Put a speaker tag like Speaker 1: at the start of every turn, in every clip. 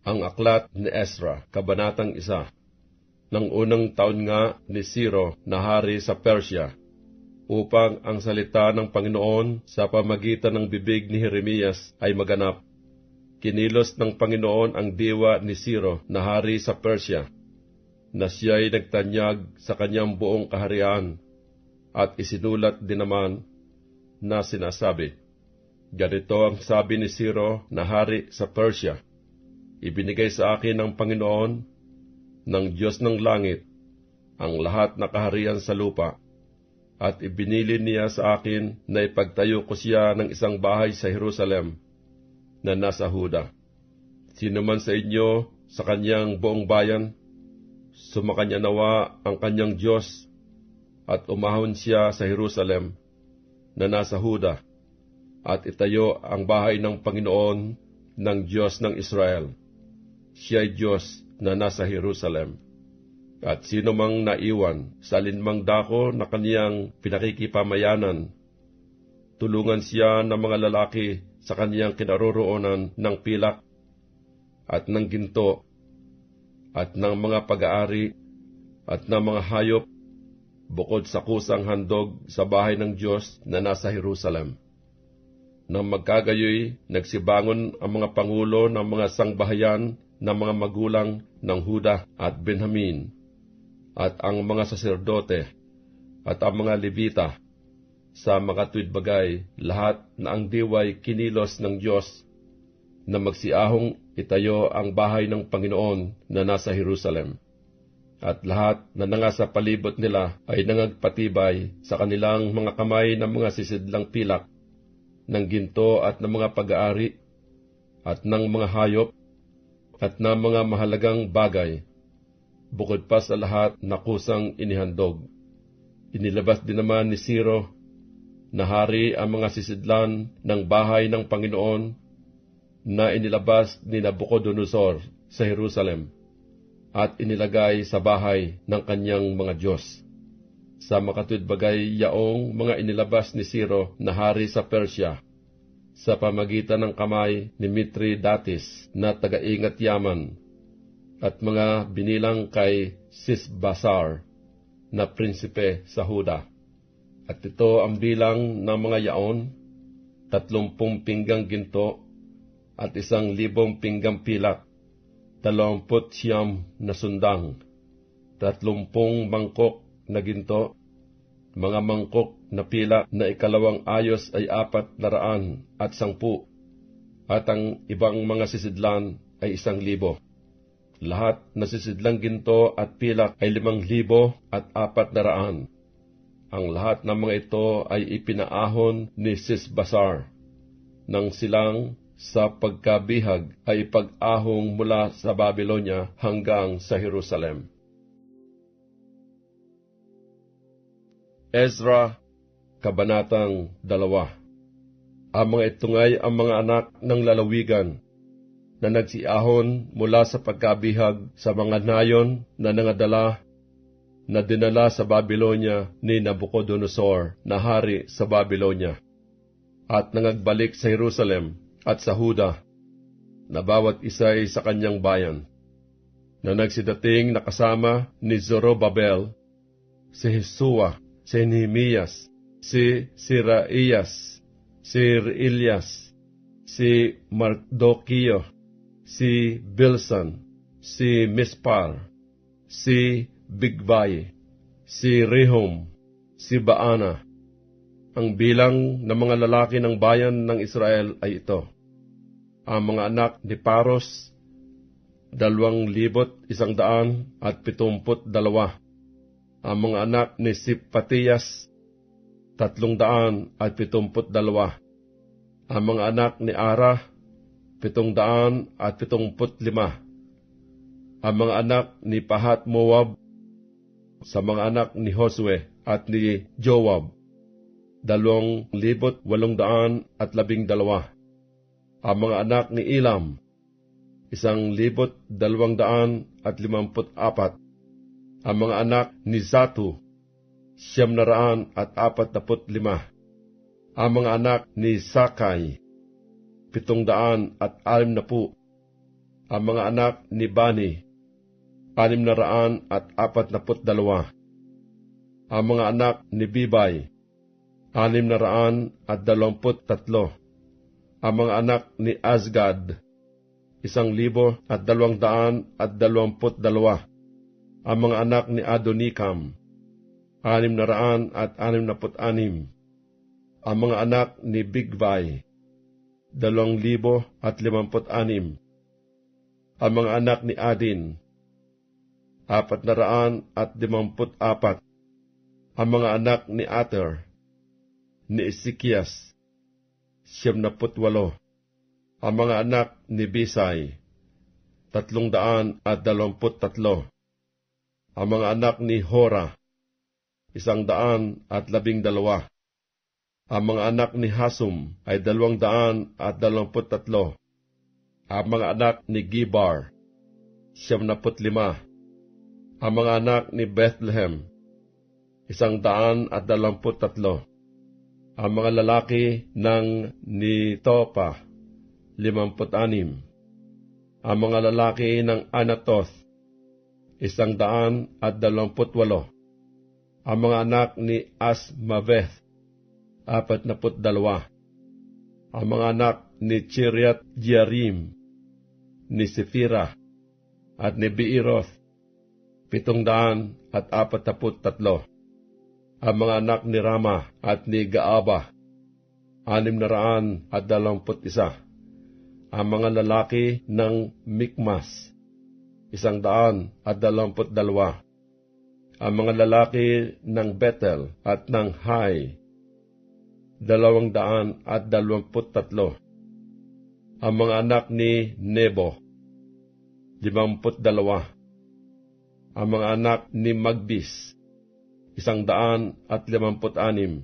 Speaker 1: Ang aklat ni Ezra, Kabanatang 1. Nang unang taon nga ni Ciro na hari sa Persia, upang ang salita ng Panginoon sa pamagitan ng bibig ni Jeremias ay maganap. Kinilos ng Panginoon ang diwa ni Ciro na hari sa Persia, na siya'y nagtanyag sa kanyang buong kaharian, at isinulat din naman na sinasabi, ganito ang sabi ni Ciro na hari sa Persia, ibinigay sa akin ng Panginoon, ng Diyos ng langit, ang lahat na kaharian sa lupa, at ibinili niya sa akin na ipagtayo ko siya ng isang bahay sa Jerusalem na nasa Huda. Sino man sa inyo sa kanyang buong bayan, sumakanya nawa ang kanyang Diyos, at umahon siya sa Jerusalem na nasa Huda, at itayo ang bahay ng Panginoon ng Diyos ng Israel. Siya'y Diyos na nasa Jerusalem. At sino mang naiwan sa alinmang dako na kaniyang pinakikipamayanan, tulungan siya ng mga lalaki sa kaniyang kinaroroonan ng pilak, at ng ginto, at ng mga pag-aari, at ng mga hayop, bukod sa kusang handog sa bahay ng Diyos na nasa Jerusalem. Nang magkagayoy, nagsibangon ang mga pangulo ng mga sangbahayan ng mga magulang ng Huda at Benjamin, at ang mga saserdote, at ang mga Levita, sa makatuwid bagay, lahat na ang diway kinilos ng Diyos, na magsiahong itayo ang bahay ng Panginoon na nasa Jerusalem. At lahat na nangasa palibot nila ay nangagpatibay sa kanilang mga kamay ng mga sisidlang pilak, ng ginto at ng mga pag-aari, at ng mga hayop, at ng mga mahalagang bagay, bukod pa sa lahat na kusang inihandog. Inilabas din naman ni Ciro na hari ang mga sisidlan ng bahay ng Panginoon na inilabas ni Nabucodonosor sa Jerusalem, at inilagay sa bahay ng kanyang mga Diyos. Sa makatuwid bagay yaong mga inilabas ni Ciro na hari sa Persia, sa pamagitan ng kamay ni Mithridates na taga-ingat yaman, at mga binilang kay Sisbasar na prinsipe sa Huda. At ito ang bilang ng mga yaon, 30 pinggang ginto, at 1,000 pinggang pilak, 29 na sundang, 30 mangkok na ginto, mga mangkok na pila na ikalawang ayos ay 410, at ang ibang mga sisidlan ay 1,000. Lahat na sisidlang ginto at pilak ay 5,400. Ang lahat ng mga ito ay ipinaahon ni Sisbasar, nang silang sa pagkabihag ay ipag-ahong mula sa Babylonia hanggang sa Jerusalem. Ezra, Kabanatang 2. Ang mga ito nga'y ang mga anak ng lalawigan na nagsiahon mula sa pagkabihag sa mga nayon na nangadala na dinala sa Babylonia ni Nabucodonosor na hari sa Babylonia, at nangagbalik sa Jerusalem at sa Huda, na bawat isa ay sa kanyang bayan, na nagsidating nakasama ni Zorobabel, si Jesua, si Nehemias, si Siraias, si Reelias, si Mardoqueo, si Bilsan, si Mispar, si Bigvai, si Rehum, si Baana. Ang bilang ng mga lalaki ng bayan ng Israel ay ito. Ang mga anak ni Paros, 2,172. Ang mga anak ni Sipatiyas, 372. Ang mga anak ni Ara, 775. Ang mga anak ni Pahat Moab, sa mga anak ni Josue at ni Joab, 2,812. Ang mga anak ni Elam, 1,254. Ang mga anak ni Zatu, 945. Ang mga anak ni Sakai, 760. Ang mga anak ni Bani, 642. Ang mga anak ni Bibay, 623. Ang mga anak ni Azgad, 1,222. Ang mga anak ni Adonikam, 666. Ang mga anak ni Bigvai, 2,056. Ang mga anak ni Adin, 454. Ang mga anak ni Ater, ni Ezekias, 78. Ang mga anak ni Bisay, 323. Ang mga anak ni Hora, 112. Ang mga anak ni Hasum ay 223. Ang mga anak ni Gibar, 75. Ang mga anak ni Bethlehem, 123. Ang mga lalaki ng ni Topa, 56. Ang mga lalaki ng Anatoth, 128. Ang mga anak ni Asmaveth, 42. Ang mga anak ni Chiriat Jearim, ni Sefira, at ni Beeroth, 743. Ang mga anak ni Rama at ni Gaaba, 621. Ang mga lalaki ng Mikmas, 122. Ang mga lalaki ng Bethel at ng Hai, 223. Ang mga anak ni Nebo, 52. Ang mga anak ni Magbis, 156.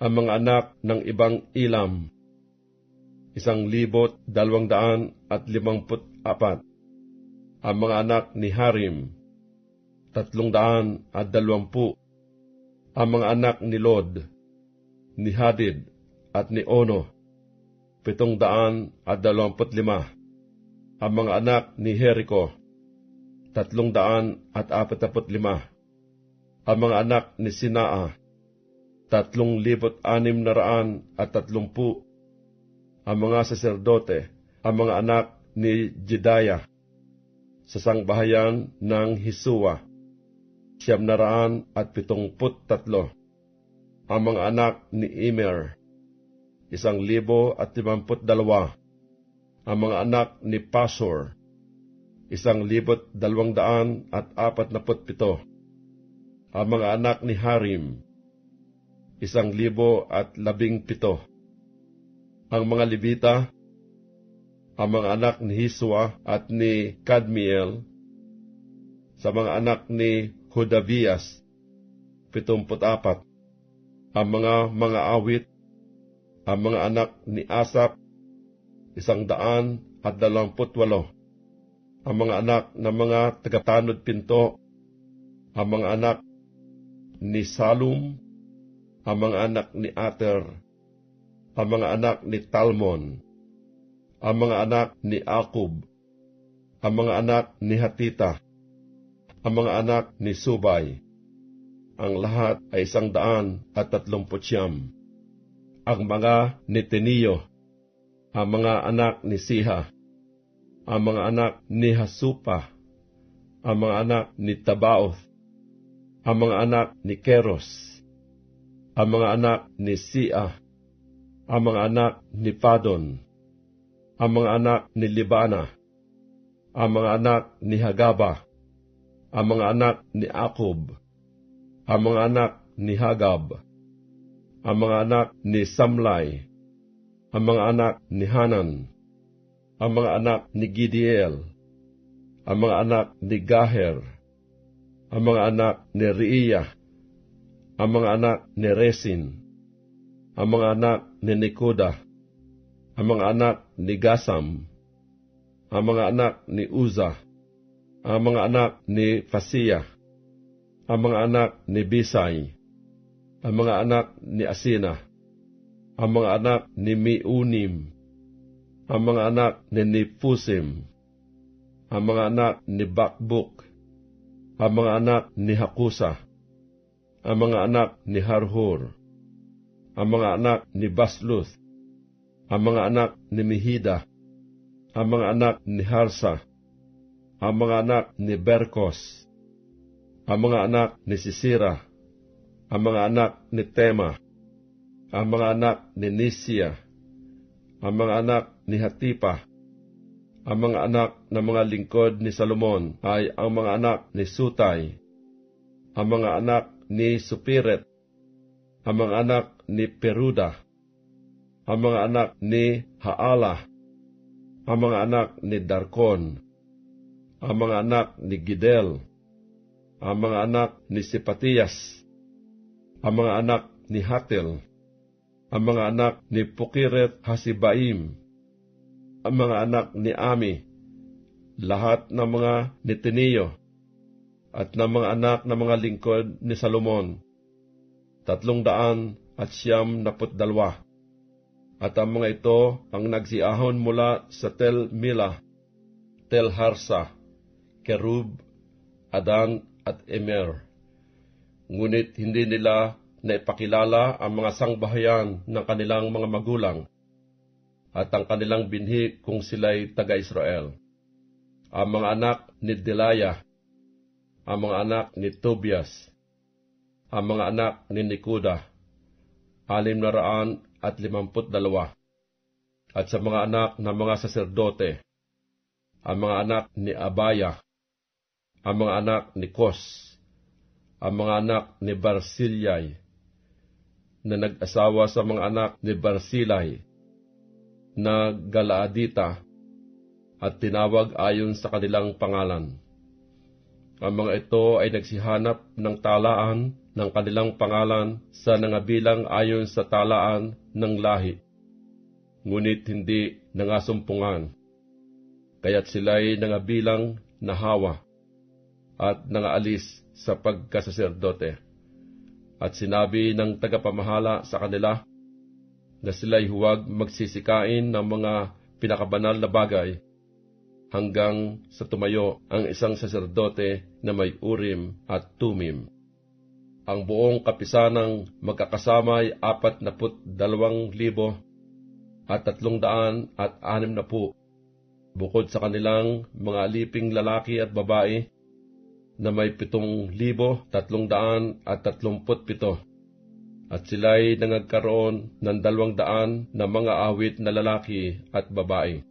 Speaker 1: Ang mga anak ng ibang Ilam, 1,254. Ang mga anak ni Harim, 320. Ang mga anak ni Lod, ni Hadid, at ni Ono, 725. Ang mga anak ni Jericho, 345. Ang mga anak ni Sinaa, 3,630. Ang mga saserdote, ang mga anak ni Jedaya, sa sangbahayan ng Hisua, 773. Ang mga anak ni Immer, 1,052. Ang mga anak ni Pasor, 1,247. Ang mga anak ni Harim, 1,017. Ang mga Levita, ang mga anak ni Hisua at ni Kadmiel, sa mga anak ni Hodavias, 74. Ang mga awit, ang mga anak ni Asap, 128. Ang mga anak ng mga tagatanod pinto, ang mga anak ni Salum, ang mga anak ni Ater, ang mga anak ni Talmon, ang mga anak ni Akub, ang mga anak ni Hatita, ang mga anak ni Subay. Ang lahat ay 139. Ang mga ni Teniyo, ang mga anak ni Siha, ang mga anak ni Hasupa, ang mga anak ni Tabaoth, ang mga anak ni Keros, ang mga anak ni Sia, ang mga anak ni Padon, ang mga anak ni Libana, ang mga anak ni Hagaba, ang mga anak ni Akub, ang mga anak ni Hagab, ang mga anak ni Samlai, ang mga anak ni Hanan, ang mga anak ni Gidiel, ang mga anak ni Gaher, ang mga anak ni Riiyah, ang mga anak ni Resin, ang mga anak ni Nikoda, ang mga anak ni Gasam, ang mga anak ni Uza, ang mga anak ni Fasiyah, ang mga anak ni Bisay, ang mga anak ni Asina, ang mga anak ni Miunim, ang mga anak ni Nefusim, ang mga anak ni Bakbuk, ang mga anak ni Hakusa, ang mga anak ni Harhur, ang mga anak ni Basluth, ang mga anak ni Mehida, ang mga anak ni Harsa, ang mga anak ni Berkos, ang mga anak ni Sisira, ang mga anak ni Tema, ang mga anak ni Nisia, ang mga anak ni Hatipa. Ang mga anak ng mga lingkod ni Salomon ay ang mga anak ni Sutay, ang mga anak ni Supiret, ang mga anak ni Peruda, ang mga anak ni Haala, ang mga anak ni Darkon, ang mga anak ni Gidel, ang mga anak ni Sipatiyas, ang mga anak ni Hatil, ang mga anak ni Pukiret Hasibaim, ang mga anak ni Ami, lahat ng mga Netiniyo, at ng mga anak ng mga lingkod ni Salomon, 300 at 92. At ang mga ito ang nagsiahon mula sa Tel Mila, Tel Harsa, Kerub, Adan at Emer. Ngunit hindi nila naipakilala ang mga sangbahayan ng kanilang mga magulang at ang kanilang binhi kung sila'y taga-Israel. Ang mga anak ni Delaya, ang mga anak ni Tobias, ang mga anak ni Nikuda, 652, at sa mga anak ng mga saserdote, ang mga anak ni Abaya, ang mga anak ni Kos, ang mga anak ni Barsilyay, na nag-asawa sa mga anak ni Barsilay, na Galaadita, at tinawag ayon sa kanilang pangalan. Ang mga ito ay nagsihanap ng talaan ng kanilang pangalan sa nangabilang ayon sa talaan ng lahi, ngunit hindi nangasumpungan, kaya't sila'y nangabilang na Hawa at nangaalis sa pagkasaserdote. At sinabi ng tagapamahala sa kanila na sila'y huwag magsisikain ng mga pinakabanal na bagay hanggang sa tumayo ang isang saserdote na may Urim at Tumim. Ang buong kapisanang magkakasama ay 42,360, bukod sa kanilang mga aliping lalaki at babae na may 7,337, at sila'y nangagkaroon ng 200 na mga awit na lalaki at babae.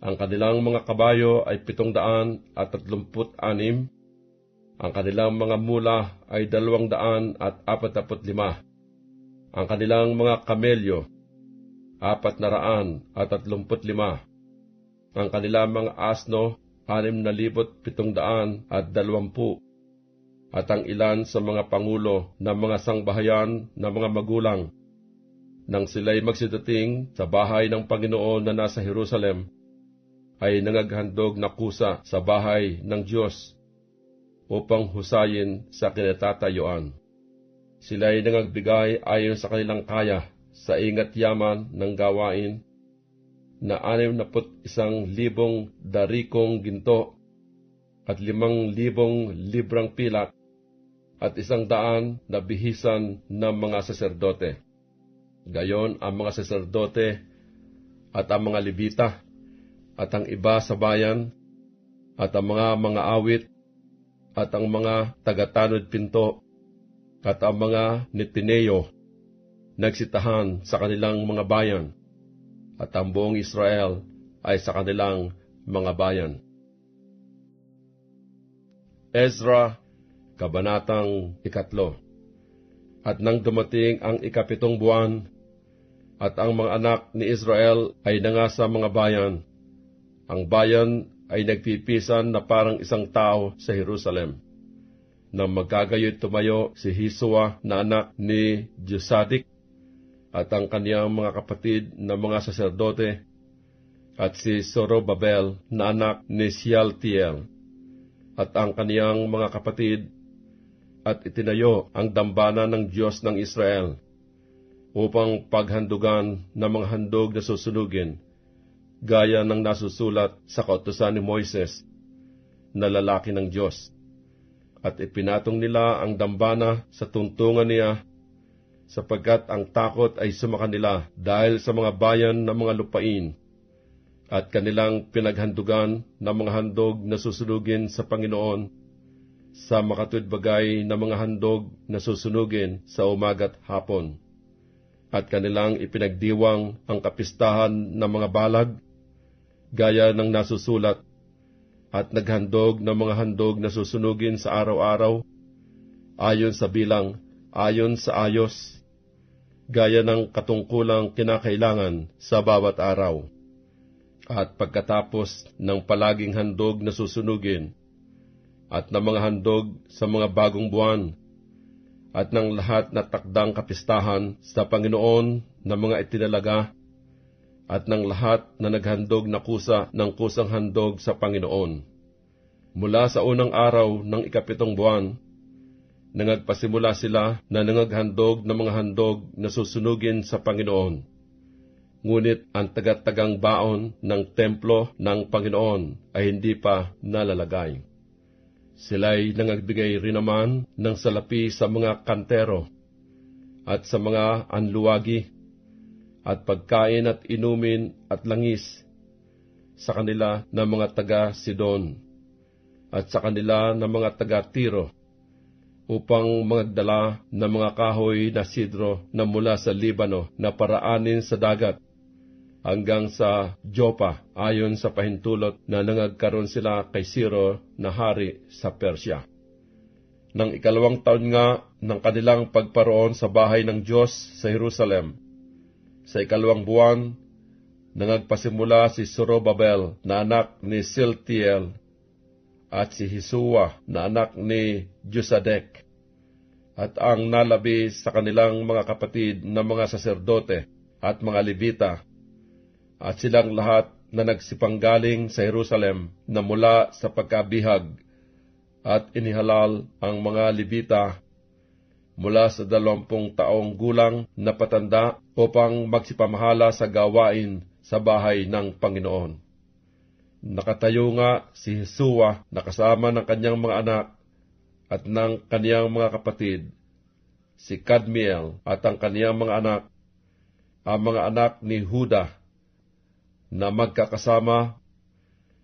Speaker 1: Ang kanilang mga kabayo ay 736, ang kanilang mga mula ay 245, ang kanilang mga kamelyo 435, ang kanilang mga asno 6,720, at ang ilan sa mga pangulo ng mga sangbahayan ng mga magulang, nang sila'y magsidating sa bahay ng Panginoon na nasa Jerusalem, ay nangaghandog na kusa sa bahay ng Diyos upang husayin sa kinatatayuan. Sila'y nangagbigay ayon sa kanilang kaya sa ingat yaman ng gawain na 61,000 darikong ginto at 5,000 librang pilak at 100 na bihisan ng mga saserdote. Gayon ang mga saserdote at ang mga Levita at ang iba sa bayan at ang mga awit at ang mga tagatanod pinto at ang mga Netineo nagsitahan sa kanilang mga bayan, at ang buong Israel ay sa kanilang mga bayan. Ezra, Kabanatang 3. At nang dumating ang 7 buwan, at ang mga anak ni Israel ay nangasa mga bayan, ang bayan ay nagpipisan na parang isang tao sa Jerusalem. Nang magkagayoy tumayo si Hisua na anak ni Josadik at ang kaniyang mga kapatid na mga saserdote, at si Zorobabel na anak ni Shealtiel at ang kaniyang mga kapatid, at itinayo ang dambana ng Diyos ng Israel upang paghandugan ng mga handog na susunugin gaya ng nasusulat sa kautusan ni Moises na lalaki ng Diyos. At ipinatong nila ang dambana sa tuntungan niya, sapagkat ang takot ay sumakanila dahil sa mga bayan ng mga lupain, at kanilang pinaghandugan ng mga handog na susunugin sa Panginoon, sa makatwid-bagay na mga handog na susunugin sa umaga't hapon. At kanilang ipinagdiwang ang kapistahan ng mga balag, gaya ng nasusulat, at naghandog ng mga handog na susunugin sa araw-araw, ayon sa bilang, ayon sa ayos, gaya ng katungkulang kinakailangan sa bawat araw. At pagkatapos ng palaging handog na susunugin, at ng mga handog sa mga bagong buwan, at ng lahat na takdang kapistahan sa Panginoon na mga itinalaga, at ng lahat na naghandog na kusa ng kusang handog sa Panginoon. Mula sa unang araw ng 7 buwan, nangagpasimula sila na nangaghandog ng mga handog na susunugin sa Panginoon. Ngunit ang tagat-tagang baon ng templo ng Panginoon ay hindi pa nalalagay. Sila'y nangagbigay rin naman ng salapi sa mga kantero at sa mga anluwagi, at pagkain at inumin at langis sa kanila ng mga taga-Sidon at sa kanila ng mga taga-Tiro, upang magdala ng mga kahoy na sidro na mula sa Libano na paraanin sa dagat hanggang sa Jopa, ayon sa pahintulot na nangagkaroon sila kay Ciro na hari sa Persya. Nang 2 taon nga ng kanilang pagparoon sa bahay ng Diyos sa Jerusalem, sa 2 buwan, nangagpasimula si Zorobabel na anak ni Siltiel at si Hisua na anak ni Josadek, at ang nalabi sa kanilang mga kapatid na mga saserdote at mga Levita, at silang lahat na nagsipanggaling sa Jerusalem na mula sa pagkabihag, at inihalal ang mga Levita mula sa 20 taong gulang na patanda upang magsipamahala sa gawain sa bahay ng Panginoon. Nakatayo nga si Hisua na kasama ng kanyang mga anak at ng kaniyang mga kapatid, si Kadmiel at ang kaniyang mga anak, ang mga anak ni Huda, na magkakasama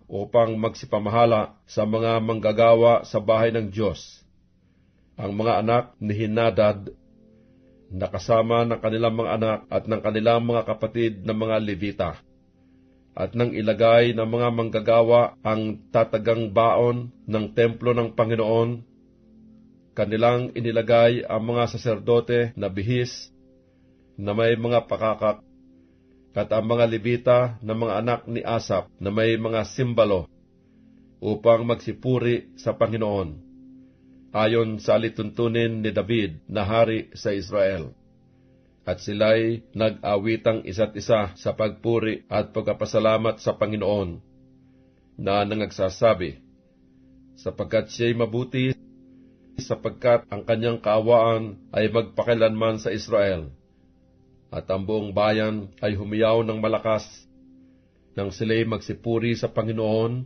Speaker 1: upang magsipamahala sa mga manggagawa sa bahay ng Diyos. Ang mga anak ni Henadad, na kasama ng kanilang mga anak at ng kanilang mga kapatid na mga Levita, at nang ilagay ng mga manggagawa ang tatagang baon ng templo ng Panginoon, kanilang inilagay ang mga saserdote na bihis na may mga pakakak, at ang mga Levita na mga anak ni Asap na may mga simbalo, upang magsipuri sa Panginoon, ayon sa alituntunin ni David na hari sa Israel. At sila'y nag-awitang isa't isa sa pagpuri at pagpapasalamat sa Panginoon, na nangagsasabi, sapagkat siya'y mabuti, sapagkat ang kanyang kaawaan ay magpakilanman sa Israel, at ang buong bayan ay humiyaw ng malakas, nang sila'y magsipuri sa Panginoon,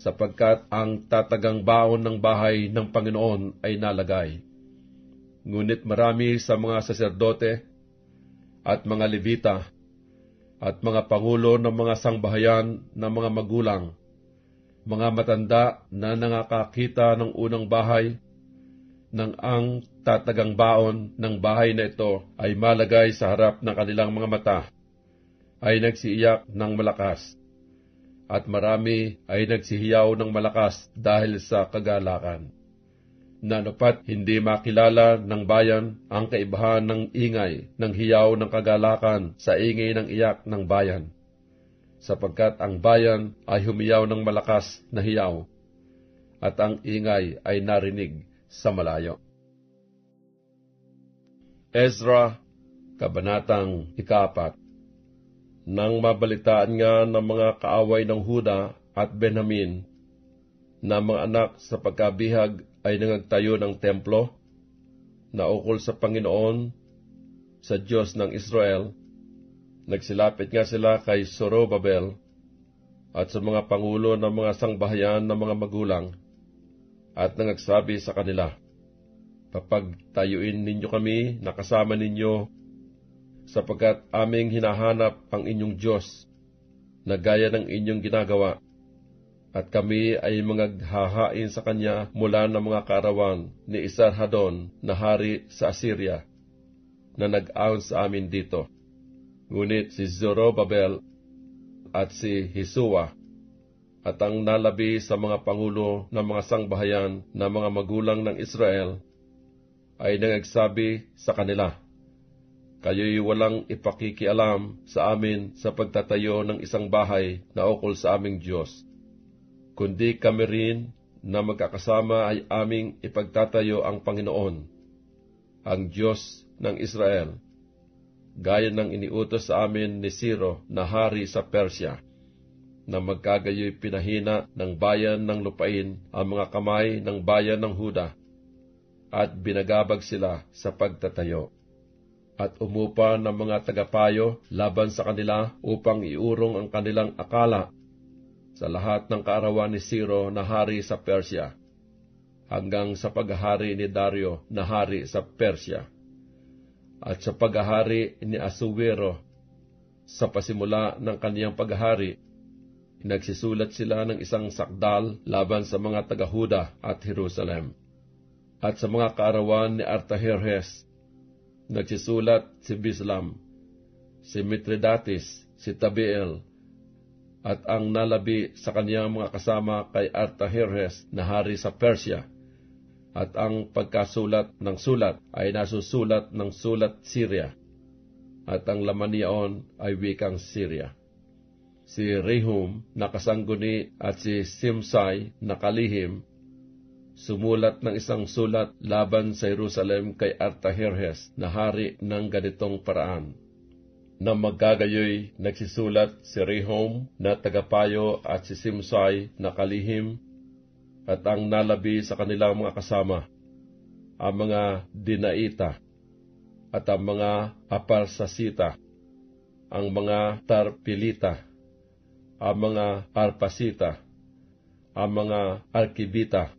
Speaker 1: sapagkat ang tatagang baon ng bahay ng Panginoon ay nalagay. Ngunit marami sa mga saserdote at mga Levita at mga pangulo ng mga sangbahayan ng mga magulang, mga matanda na nakakakita ng unang bahay, nang ang tatagang baon ng bahay na ito ay malagay sa harap ng kanilang mga mata, ay nagsiiyak ng malakas, at marami ay nagsihiyaw ng malakas dahil sa kagalakan. Nanupat hindi makilala ng bayan ang kaibahan ng ingay ng hiyaw ng kagalakan sa ingay ng iyak ng bayan, sapagkat ang bayan ay humiyaw ng malakas na hiyaw, at ang ingay ay narinig sa malayo. Ezra, Kabanatang 4. Nang mabalitaan nga ng mga kaaway ng Huda at Benjamin na mga anak sa pagkabihag ay nangagtayo ng templo na ukol sa Panginoon, sa Diyos ng Israel, Nagsilapit nga sila kay Zorobabel at sa mga pangulo ng mga sangbahayan ng mga magulang at nangagsabi sa kanila, "Papagtayuin ninyo kami na kasama ninyo, sapagkat aming hinahanap ang inyong Diyos na gaya ng inyong ginagawa, at kami ay mangaghahain sa Kanya mula ng mga kaarawan ni Esarhaddon na hari sa Assyria na nag-ahon sa amin dito." Ngunit si Zorobabel at si Hesua at ang nalabi sa mga pangulo ng mga sangbahayan na mga magulang ng Israel ay nangagsabi sa kanila, "Kayo'y walang ipakikialam sa amin sa pagtatayo ng isang bahay na ukol sa aming Diyos, kundi kami rin na magkakasama ay aming ipagtatayo ang Panginoon, ang Diyos ng Israel, gaya ng iniutos sa amin ni Ciro na hari sa Persya, na magkagayoy pinahina ng bayan ng lupain ang mga kamay ng bayan ng Huda, at binagabag sila sa pagtatayo. At umupa ng mga tagapayo laban sa kanila upang iurong ang kanilang akala sa lahat ng kaarawan ni Ciro na hari sa Persya, hanggang sa paghahari ni Dario na hari sa Persya, at sa paghahari ni Asuero. Sa pasimula ng kaniyang paghahari, nagsisulat sila ng isang sakdal laban sa mga taga-Huda at Jerusalem. At sa mga kaarawan ni Artajerjes, nagsisulat si Bislam, si Mitridates, si Tabeel, at ang nalabi sa kaniyang mga kasama kay Artajerjes na hari sa Persya. At ang pagkasulat ng sulat ay nasusulat ng sulat Syria, at ang laman niyaon ay wikang Syria. Si Rehum na kasangguni at si Simsai na kalihim sumulat ng isang sulat laban sa Jerusalem kay Artajerjes na hari ng ganitong paraan. Na magkagayoy nagsisulat si Rehum na tagapayo at si Simsai na kalihim, at ang nalabi sa kanilang mga kasama, ang mga Dinaita, at ang mga Aparsasita, ang mga Tarpilita, ang mga Arpasita, ang mga Arkibita,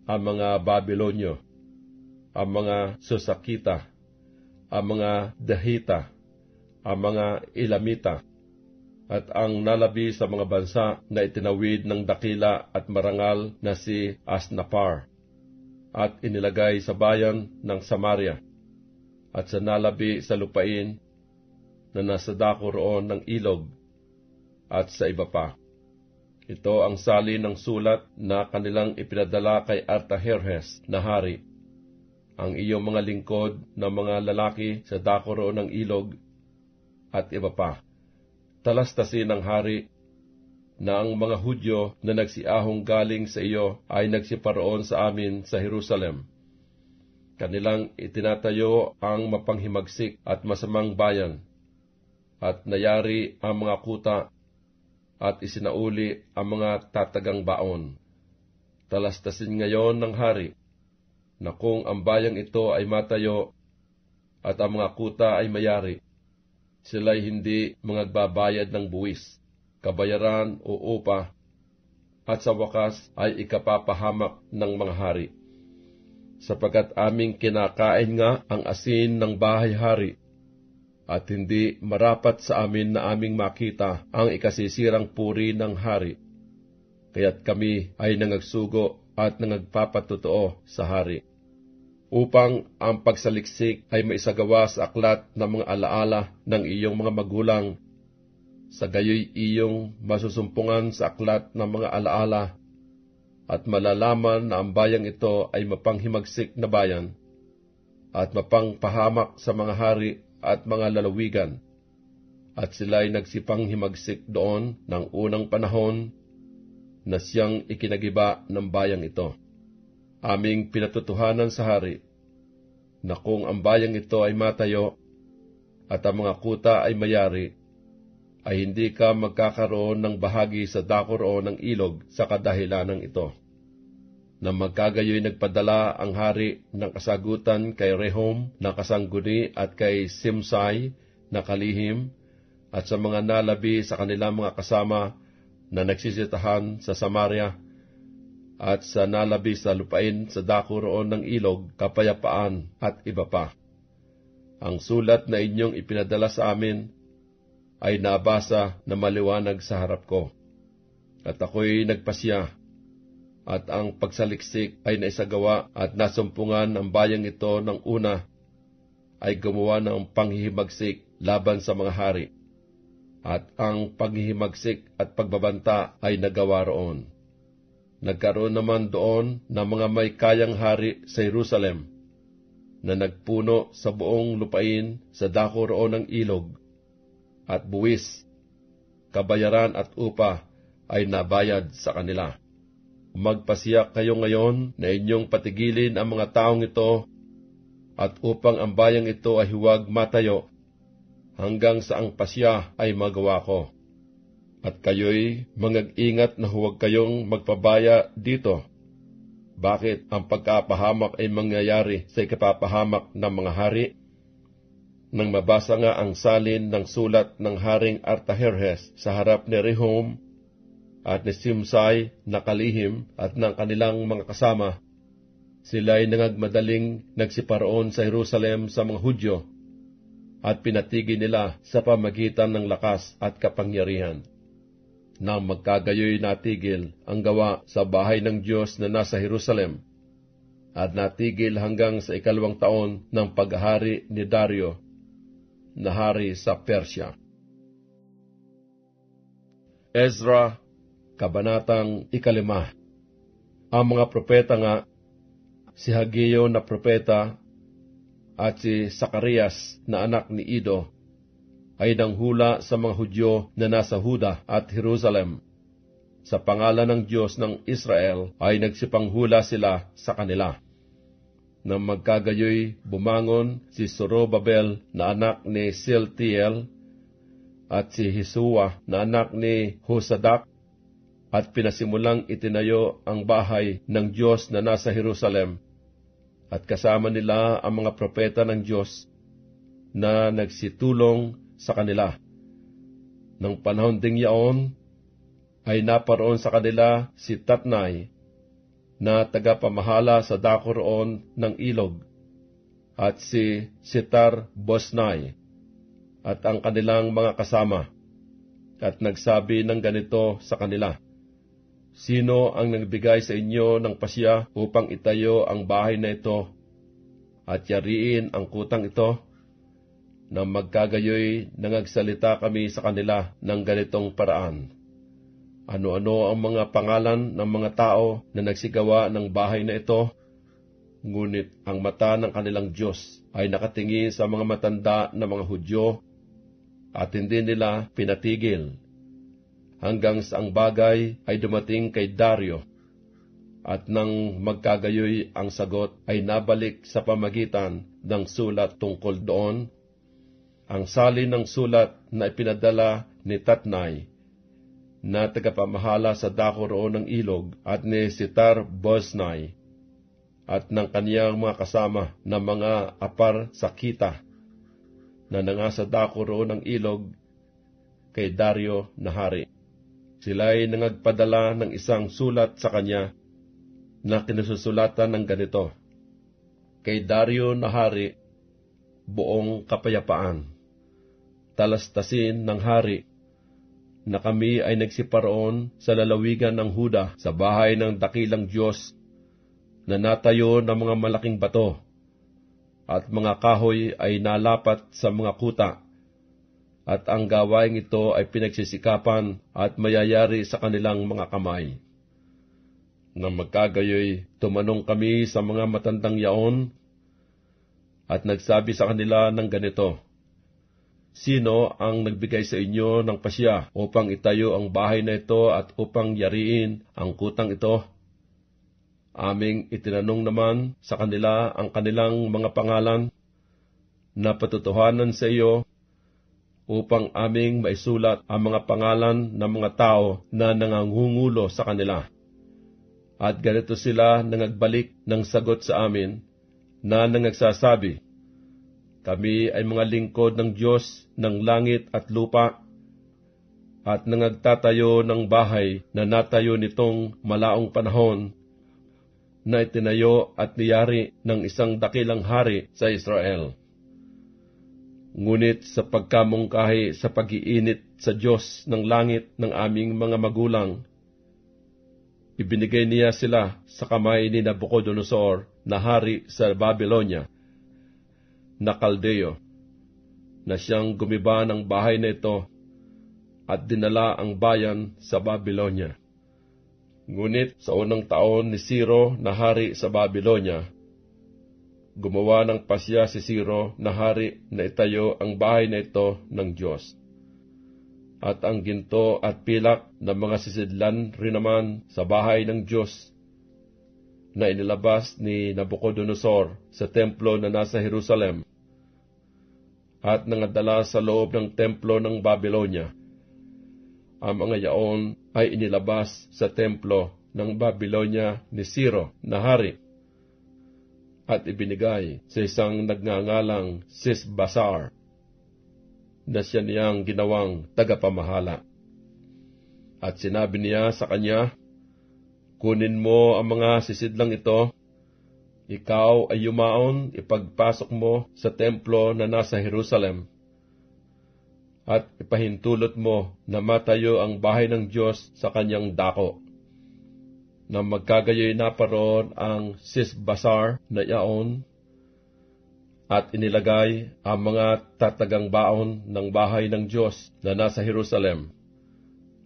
Speaker 1: ang mga Babilonyo, ang mga Susakita, ang mga Dahita, ang mga Elamita, at ang nalabi sa mga bansa na itinawid ng dakila at marangal na si Asnapar, at inilagay sa bayan ng Samaria, at sa nalabi sa lupain na nasa dako roon ng ilog, at sa iba pa. Ito ang sali ng sulat na kanilang ipinadala kay Artajerjes na hari. Ang iyong mga lingkod na mga lalaki sa dako roon ng ilog, at iba pa. Talastasin ng hari na ang mga Hudyo na nagsiahong galing sa iyo ay nagsiparoon sa amin sa Jerusalem. Kanilang itinatayo ang mapanghimagsik at masamang bayan, at nayari ang mga kuta, at isinauli ang mga tatagang baon. Talastasin ngayon ng hari na kung ang bayang ito ay matayo at ang mga kuta ay mayari, sila'y hindi magbabayad ng buwis, kabayaran o upa, at sa wakas ay ikapapahamak ng mga hari. Sapagkat aming kinakain nga ang asin ng bahay-hari, at hindi marapat sa amin na aming makita ang ikasisirang puri ng hari. Kaya't kami ay nangagsugo at nangagpapatotoo sa hari, upang ang pagsaliksik ay maisagawa sa aklat ng mga alaala ng iyong mga magulang. Sa gayoy iyong masusumpungan sa aklat ng mga alaala, at malalaman na ang bayang ito ay mapanghimagsik na bayan, at mapangpahamak sa mga hari at mga lalawigan, at sila'y nagsipanghimagsik doon ng unang panahon na siyang ikinagiba ng bayang ito. Aming pinatutuhanan sa hari na kung ang bayang ito ay matayo at ang mga kuta ay mayari, ay hindi ka magkakaroon ng bahagi sa dako roon ng ilog sa kadahilanang ito. Na magkagayoy nagpadala ang hari ng kasagutan kay Rehum na kasangguni at kay Simsai na kalihim at sa mga nalabi sa kanilang mga kasama na nagsisitahan sa Samaria, at sa nalabi sa lupain sa dako roon ng ilog, kapayapaan at iba pa. Ang sulat na inyong ipinadala sa amin ay nabasa na maliwanag sa harap ko, at ako'y nagpasya, at ang pagsaliksik ay naisagawa at nasumpungan ang bayang ito ng una ay gumawa ng panghihimagsik laban sa mga hari, at ang panghihimagsik at pagbabanta ay nagawa roon. Nagkaroon naman doon ng mga may kayang hari sa Jerusalem na nagpuno sa buong lupain sa dako roon ng ilog, at buwis, kabayaran at upa ay nabayad sa kanila. Magpasiyak kayo ngayon na inyong patigilin ang mga taong ito, at upang ang bayang ito ay huwag matayo hanggang sa ang pasya ay magawa ko. At kayo'y mag-ingat na huwag kayong magpabaya dito. Bakit ang pagkapahamak ay mangyayari sa ikapapahamak ng mga hari? Nang mabasa nga ang salin ng sulat ng Haring Artaherjes sa harap ni Rehum at ni Simsai na kalihim at ng kanilang mga kasama, sila'y nangagmadaling nagsiparoon sa Jerusalem sa mga Hudyo at pinatigil nila sa pamagitan ng lakas at kapangyarihan. Nang magkagayoy natigil ang gawa sa bahay ng Diyos na nasa Jerusalem, at natigil hanggang sa 2 taon ng paghahari ni Dario na hari sa Persya. Ezra, Kabanatang 5. Ang mga propeta nga, si Hageo na propeta at si Sakarias na anak ni Ido, ay nanghula sa mga Hudyo na nasa Huda at Jerusalem. Sa pangalan ng Diyos ng Israel ay nagsipanghula sila sa kanila. Nang magkagayoy, bumangon si Zorobabel na anak ni Sealtiel at si Hisua na anak ni Hosadak, at pinasimulang itinayo ang bahay ng Diyos na nasa Jerusalem, at kasama nila ang mga propeta ng Diyos na nagsitulong sa kanila. Nang panahon ding yaon, ay naparoon sa kanila si Tatnai, na tagapamahala sa dako roon ng ilog, at si Sitar Bosnai, at ang kanilang mga kasama, at nagsabi ng ganito sa kanila, "Sino ang nagbigay sa inyo ng pasya upang itayo ang bahay na ito, at yariin ang kutang ito?" Nang magkagayoy, nangagsalita kami sa kanila ng ganitong paraan, "Ano-ano ang mga pangalan ng mga tao na nagsigawa ng bahay na ito?" Ngunit ang mata ng kanilang Diyos ay nakatingin sa mga matanda na mga Hudyo, at hindi nila pinatigil, hanggang sa ang bagay ay dumating kay Dario. At nang magkagayoy, ang sagot ay nabalik sa pamagitan ng sulat tungkol doon. Ang salin ng sulat na ipinadala ni Tatnai, na tagapamahala sa dako roon ng ilog, at ni Sitar Bosnai, at ng kaniyang mga kasama na mga apar sa kita, na nangasa dako roon ng ilog, kay Dario na hari. Sila'y nangagpadala ng isang sulat sa kanya na kinususulatan ng ganito, "Kay Dario na hari, buong kapayapaan. Talastasin ng hari na kami ay nagsiparoon sa lalawigan ng Huda sa bahay ng dakilang Diyos na natayo ng mga malaking bato, at mga kahoy ay nalapat sa mga kuta, at ang gawaing ito ay pinagsisikapan at mayayari sa kanilang mga kamay." Nang magkagayoy, tumanong kami sa mga matandang yaon, at nagsabi sa kanila ng ganito, "Sino ang nagbigay sa inyo ng pasya upang itayo ang bahay na ito at upang yariin ang kutang ito?" Aming itinanong naman sa kanila ang kanilang mga pangalan, na patutuhanan sa iyo, upang aming maisulat ang mga pangalan ng mga tao na nangangungulo sa kanila. At ganito sila nangagbalik ng sagot sa amin, na nangagsasabi, Kami ay mga lingkod ng Diyos ng langit at lupa, at nangagtatayo ng bahay na natayo nitong malaong panahon, na itinayo at niyari ng isang dakilang hari sa Israel. Ngunit sa pagkamungkahi sa pag-iinit sa Diyos ng langit ng aming mga magulang, ibinigay niya sila sa kamay ni Nabucodonosor na hari sa Babylonia, na Kaldeo, na siyang gumiba ng bahay na ito at dinala ang bayan sa Babylonia. Ngunit sa unang taon ni Ciro na hari sa Babylonia, gumawa ng pasya si Ciro na hari na itayo ang bahay na ito ng Diyos. At ang ginto at pilak ng mga sisidlan rin naman sa bahay ng Diyos na inilabas ni Nabucodonosor sa templo na nasa Jerusalem at nangadala sa loob ng templo ng Babylonia. Ang mga yaon ay inilabas sa templo ng Babylonia ni Ciro na hari at ibinigay sa isang nagngangalang Sesbazar, na siya niyang ginawang tagapamahala. At sinabi niya sa kanya, "Kunin mo ang mga sisidlang ito, ikaw ay yumaon, ipagpasok mo sa templo na nasa Jerusalem, at ipahintulot mo na matayo ang bahay ng Diyos sa kanyang dako, na magkagayoy na paroon ang Sesbazar na yaon, at inilagay ang mga tatagang baon ng bahay ng Diyos na nasa Jerusalem.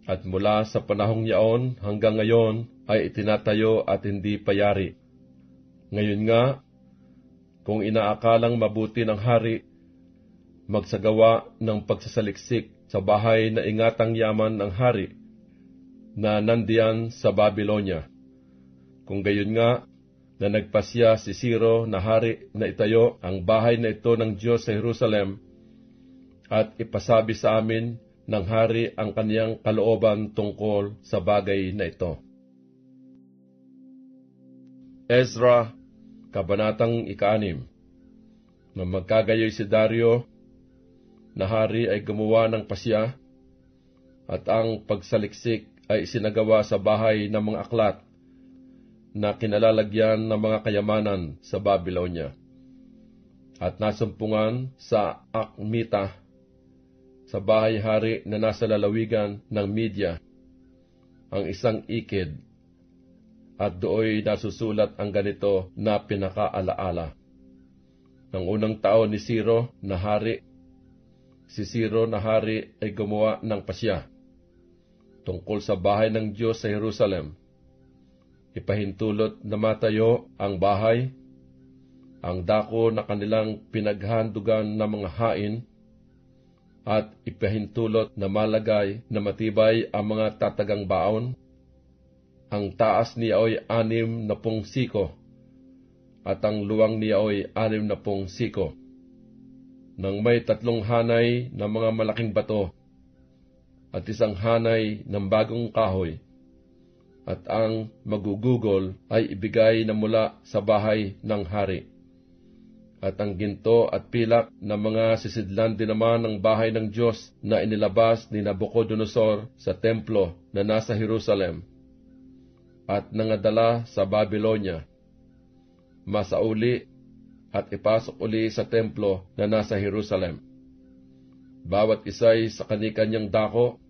Speaker 1: At mula sa panahong yaon hanggang ngayon ay itinatayo at hindi payari. Ngayon nga, kung inaakalang mabuti ng hari, magsagawa ng pagsasaliksik sa bahay na ingatang yaman ng hari na nandiyan sa Babylonia. Kung gayon nga, na nagpasya si Ciro na hari na itayo ang bahay na ito ng Diyos sa Jerusalem, at ipasabi sa amin ng hari ang kaniyang kalooban tungkol sa bagay na ito." Ezra, Kabanatang 6. Nang magkagayoy si Dario na hari ay gumawa ng pasya, at ang pagsaliksik ay isinagawa sa bahay ng mga aklat na kinalalagyan ng mga kayamanan sa Babylonia, at nasumpungan sa Akmita, sa bahay-hari na nasa lalawigan ng Media, ang isang ikid, at dooy nasusulat ang ganito na pinakaalaala. Ang unang taon ni Ciro na hari, si Ciro na hari ay gumawa ng pasya tungkol sa bahay ng Diyos sa Jerusalem. Ipahintulot na matayo ang bahay, ang dako na kanilang pinaghandugan ng mga hain, at ipahintulot na malagay na matibay ang mga tatagang baon. Ang taas niya ay 60 siko, at ang luwang niya ay 60 siko, nang may 3 hanay ng mga malaking bato, at 1 hanay ng bagong kahoy, at ang magugugol ay ibigay na mula sa bahay ng hari. At ang ginto at pilak na mga sisidlan din naman ng bahay ng Diyos na inilabas ni Nabucodonosor sa templo na nasa Jerusalem, at nangadala sa Babylonia, masauli at ipasok uli sa templo na nasa Jerusalem. Bawat isa'y sa kani-kanyang dako,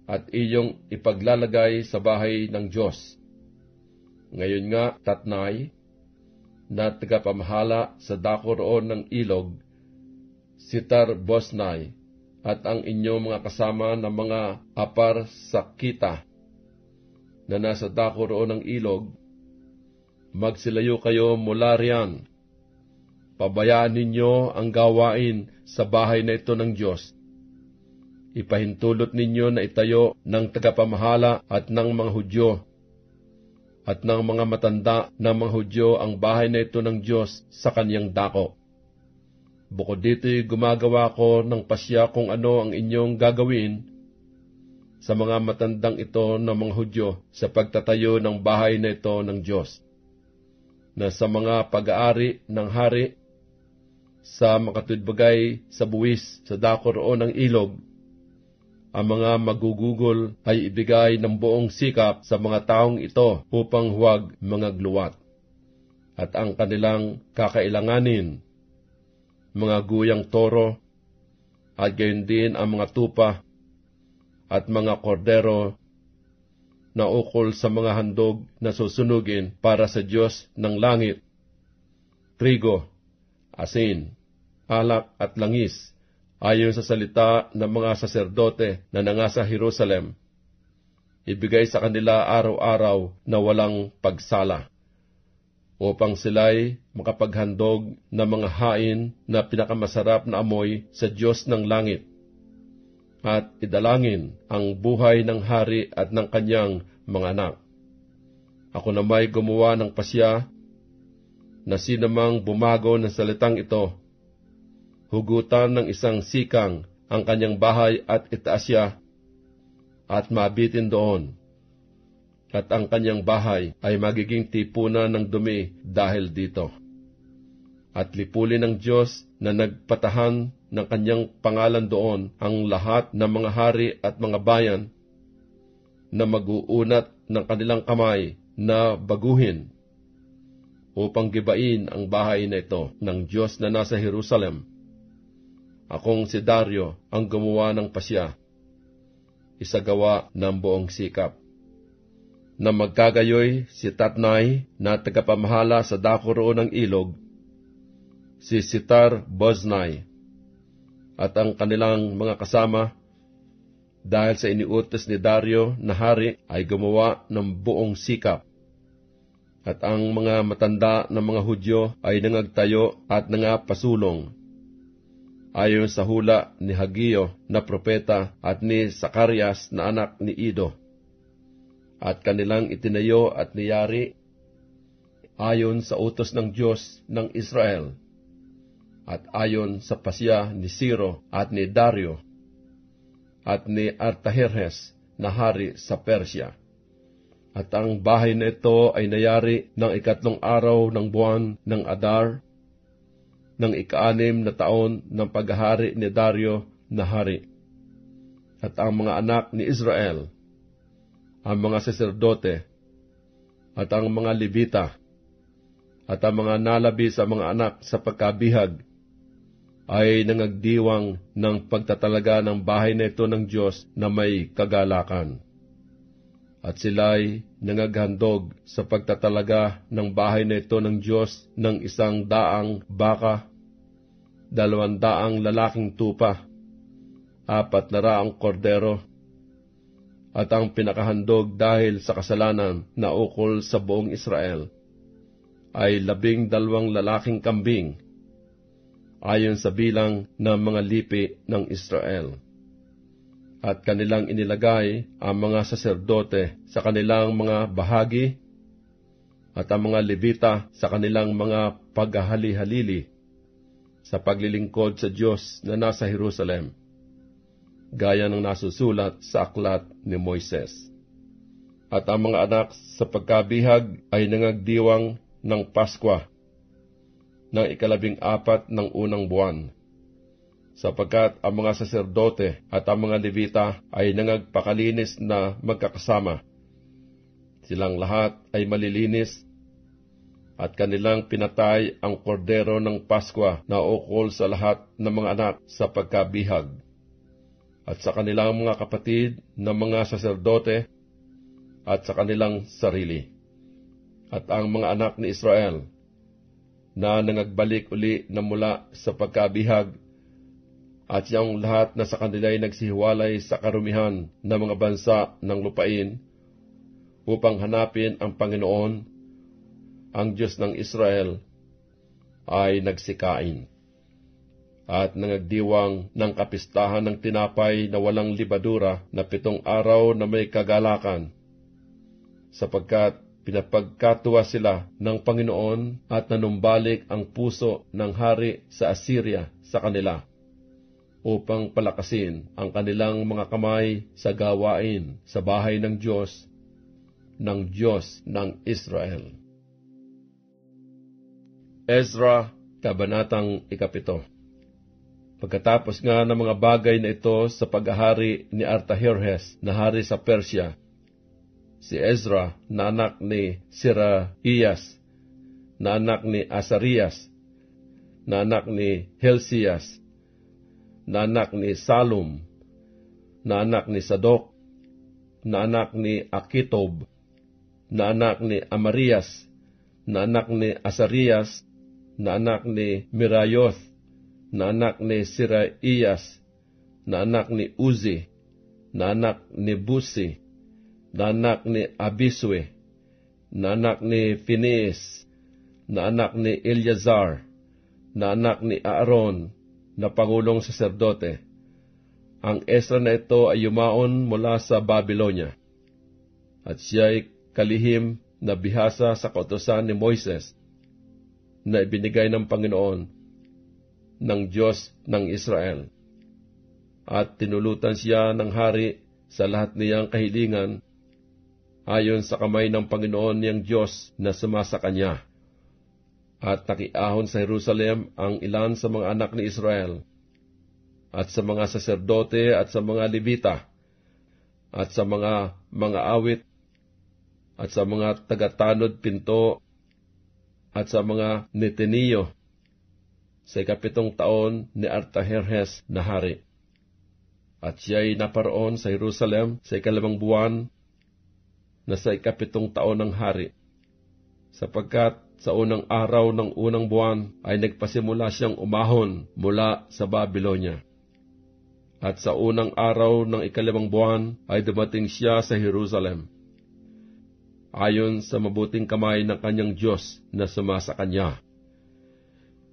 Speaker 1: at iyong ipaglalagay sa bahay ng Diyos. Ngayon nga, Tatnai, na tagapamahala sa dako roon ng ilog, Setar-Boznai, at ang inyong mga kasama ng mga Aparsakita na nasa dako roon ng ilog, magsilayo kayo mula riyan. Pabayaan ninyo ang gawain sa bahay na ito ng Diyos. Ipahintulot ninyo na itayo ng tagapamahala at ng mga Hudyo, at ng mga matanda ng mga Hudyo ang bahay na ito ng Diyos sa kaniyang dako. Bukod dito'y gumagawa ko ng pasya kung ano ang inyong gagawin sa mga matandang ito ng mga Hudyo sa pagtatayo ng bahay na ito ng Diyos, na sa mga pag-aari ng hari, sa makatudbagay sa buwis sa dako roon ng ilog. Ang mga magugugol ay ibigay ng buong sikap sa mga taong ito upang huwag mga gluwat. At ang kanilang kakailanganin, mga guyang toro, at gayon din ang mga tupa at mga kordero na ukol sa mga handog na susunugin para sa Diyos ng langit, trigo, asin, alak at langis, ayon sa salita ng mga saserdote na nangasa Jerusalem, ibigay sa kanila araw-araw na walang pagsala, upang sila'y makapaghandog ng mga hain na pinakamasarap na amoy sa Diyos ng langit, at idalangin ang buhay ng hari at ng kanyang mga anak. Ako na may gumawa ng pasya na sinamang bumago ng salitang ito, hugutan ng isang sikang ang kanyang bahay at itaas siya at mabitin doon, at ang kanyang bahay ay magiging tipunan ng dumi dahil dito. At lipulin ng Diyos na nagpatahan ng kanyang pangalan doon ang lahat ng mga hari at mga bayan na mag-uunat ng kanilang kamay na baguhin upang gibain ang bahay na ito ng Diyos na nasa Jerusalem. Akong si Dario ang gumawa ng pasya, isagawa ng buong sikap. Na magkagayoy si Tatnai na tagapamahala sa dako roon ng ilog, si Setar-Boznai, at ang kanilang mga kasama, dahil sa iniutos ni Dario na hari ay gumawa ng buong sikap. At ang mga matanda ng mga Hudyo ay nangagtayo at nangapasulong, ayon sa hula ni Hagio na propeta at ni Sakarias na anak ni Ido. At kanilang itinayo at niyari ayon sa utos ng Diyos ng Israel, at ayon sa pasya ni Ciro at ni Dario at ni Artajerjes na hari sa Persya. At ang bahay na ito ay nayari ng 3 araw ng buwan ng Adar, ng 6 na taon ng paghahari ni Dario na hari. At ang mga anak ni Israel, ang mga saserdote, at ang mga Levita, at ang mga nalabi sa mga anak sa pagkabihag, ay nangagdiwang ng pagtatalaga ng bahay na ito ng Diyos na may kagalakan. At sila'y nangaghandog sa pagtatalaga ng bahay na ito ng Diyos ng 100 baka, 200 lalaking tupa, 400 kordero, at ang pinakahandog dahil sa kasalanan na ukol sa buong Israel ay 12 lalaking kambing, ayon sa bilang ng mga lipi ng Israel. At kanilang inilagay ang mga saserdote sa kanilang mga bahagi, at ang mga Levita sa kanilang mga paghahali-halili sa paglilingkod sa Diyos na nasa Jerusalem, gaya ng nasusulat sa aklat ni Moises. At ang mga anak sa pagkabihag ay nangagdiwang ng Paskwa ng 14 ng unang buwan, sapagkat ang mga saserdote at ang mga Levita ay nangagpakalinis na magkakasama. Silang lahat ay malilinis, at kanilang pinatay ang kordero ng Paskwa na ukol sa lahat ng mga anak sa pagkabihag, at sa kanilang mga kapatid na mga saserdote, at sa kanilang sarili. At ang mga anak ni Israel na nangagbalik uli na mula sa pagkabihag, at yung lahat na sa kanila ay nagsihiwalay sa karumihan ng mga bansa ng lupain, upang hanapin ang Panginoon, ang Diyos ng Israel, ay nagsikain at nangagdiwang ng kapistahan ng tinapay na walang libadura na 7 araw na may kagalakan, sapagkat pinapagkatuwa sila ng Panginoon at nanumbalik ang puso ng hari sa Assyria sa kanila, upang palakasin ang kanilang mga kamay sa gawain sa bahay ng Diyos ng Israel. Ezra, Kabanatang 7. Pagkatapos nga ng mga bagay na ito sa paghahari ni Artaherjes na hari sa Persya, si Ezra na anak ni Seraiyas, na anak ni Asarias, na anak ni Helsias, na anak ni Salum, na anak ni Sadok, na anak ni Akitob, na anak ni Amarias, na anak ni Asarias, na anak ni Mirayoth, na anak ni Seraiyas, na anak ni Uzi, na anak ni Busi, na anak ni Abiswe, na anak ni Phineas, na anak ni Eleazar, na anak ni Aaron, na pangulong saserdote. Ang Ezra na ito ay yumaon mula sa Babylonia, at siya'y kalihim na bihasa sa kautusan ni Moises, na ibinigay ng Panginoon ng Diyos ng Israel. At tinulutan siya ng hari sa lahat niyang kahilingan ayon sa kamay ng Panginoon niyang Diyos na sumasa kanya. At nakiahon sa Jerusalem ang ilan sa mga anak ni Israel, at sa mga saserdote at sa mga Levita, at sa mga awit, at sa mga tagatanod pinto, at sa mga Neteniyo, sa 7 taon ni Artaherjes na hari. At siya'y naparoon sa Jerusalem sa 2 buwan na sa 7 taon ng hari, sapagkat sa unang araw ng unang buwan ay nagpasimula siyang umahon mula sa Babylonia. At sa unang araw ng 2 buwan ay dumating siya sa Jerusalem, ayon sa mabuting kamay ng kanyang Diyos na sumasa kanya.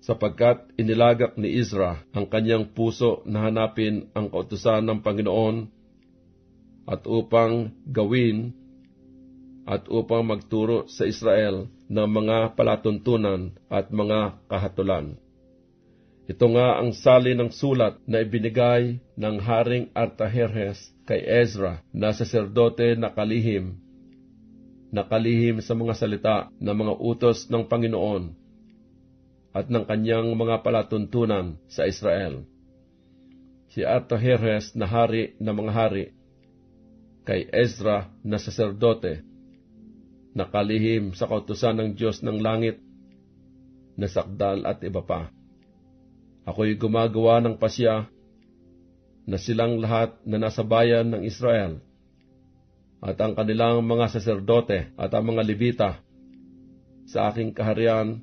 Speaker 1: Sapagkat inilagak ni Ezra ang kanyang puso na hanapin ang kautusan ng Panginoon at upang gawin at upang magturo sa Israel ng mga palatuntunan at mga kahatulan. Ito nga ang sali ng sulat na ibinigay ng Haring Artaherjes kay Ezra na saserdote na kalihim sa mga salita ng mga utos ng Panginoon at ng kanyang mga palatuntunan sa Israel. Si Artaherjes na hari ng mga hari, kay Ezra na saserdote, na kalihim sa kautusan ng Diyos ng langit, na sakdal at iba pa. Ako'y gumagawa ng pasya na silang lahat na nasa bayan ng Israel, at ang kanilang mga saserdote at ang mga Levita, sa aking kaharian,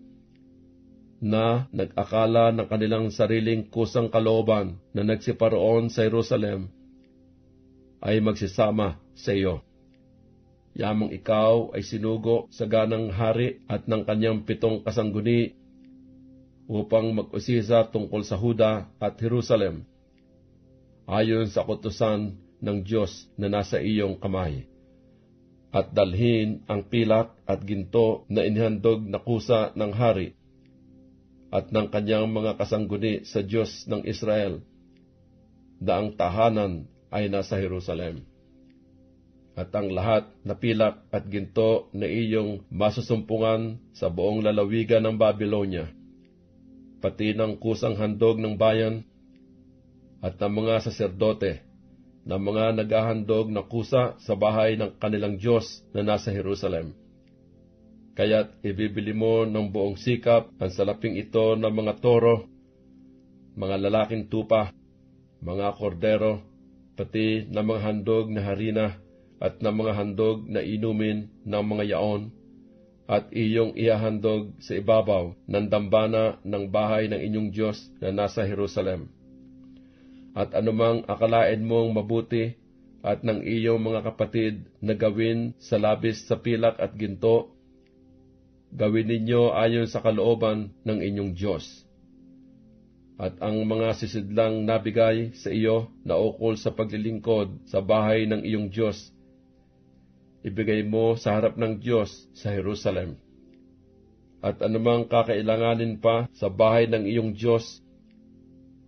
Speaker 1: na nag-akala ng kanilang sariling kusang kalooban na nagsiparoon sa Jerusalem, ay magsisama sa iyo. Yamang ikaw ay sinugo sa ganang hari at ng kanyang 7 kasangguni upang mag-usisa tungkol sa Huda at Jerusalem, ayon sa kautusan ng Diyos na nasa iyong kamay, at dalhin ang pilak at ginto na inihandog na kusa ng hari at ng kanyang mga kasangguni sa Diyos ng Israel, na ang tahanan ay nasa Jerusalem. At ang lahat na pilak at ginto na iyong masusumpungan sa buong lalawigan ng Babylonia, pati ng kusang handog ng bayan, at ng mga saserdote, na mga naghahandog na kusa sa bahay ng kanilang Diyos na nasa Jerusalem. Kaya't ibibili mo ng buong sikap ang salaping ito ng mga toro, mga lalaking tupa, mga kordero, pati ng mga handog na harina at ng mga handog na inumin ng mga yaon, at iyong ihahandog sa ibabaw ng dambana ng bahay ng inyong Diyos na nasa Jerusalem. At anumang akalain mong mabuti at ng iyong mga kapatid na gawin sa labis sa pilak at ginto, gawin ninyo ayon sa kalooban ng inyong Diyos. At ang mga sisidlang nabigay sa iyo na ukol sa paglilingkod sa bahay ng iyong Diyos, ibigay mo sa harap ng Diyos sa Jerusalem. At anumang kakailanganin pa sa bahay ng iyong Diyos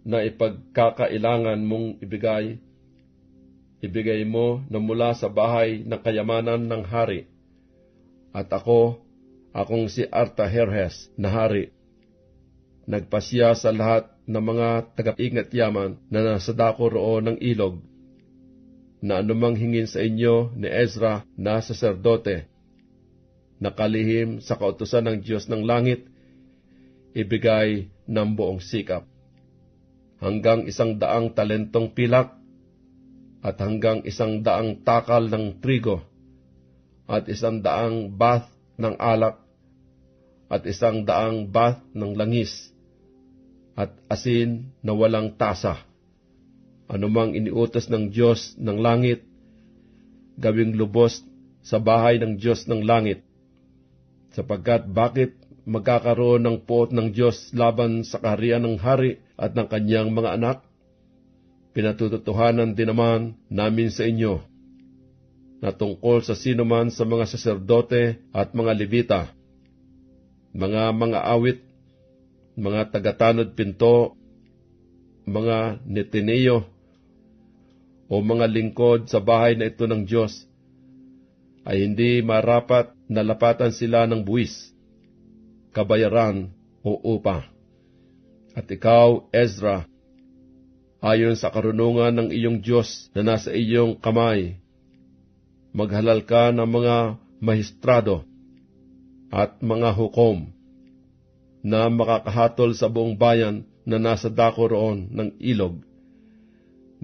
Speaker 1: na ipagkakailangan mong ibigay mo na mula sa bahay ng kayamanan ng hari. At akong si Artaherjes na hari, nagpasya sa lahat ng mga tagapingat yaman na nasa dako roon ng ilog, na anumang hingin sa inyo ni Ezra na saserdote, nakalihim sa kautusan ng Diyos ng langit, ibigay ng buong sikap. Hanggang 100 talentong pilak, at hanggang 100 takal ng trigo, at 100 bath ng alak, at 100 bath ng langis, at asin na walang tasa. Anumang iniutos ng Diyos ng langit, gawing lubos sa bahay ng Diyos ng langit. Sapagkat bakit magkakaroon ng puot ng Diyos laban sa kaharian ng hari at ng kanyang mga anak? Pinatutuhanan din naman namin sa inyo na tungkol sa sinuman sa mga saserdote at mga Levita, mga awit, mga tagatanod pinto, mga netineo, o mga lingkod sa bahay na ito ng Diyos, ay hindi marapat na lapatan sila ng buwis, kabayaran o upa. At ikaw, Ezra, ayon sa karunungan ng iyong Diyos na nasa iyong kamay, maghalal ka ng mga mahistrado at mga hukom na makakahatol sa buong bayan na nasa dako roon ng ilog,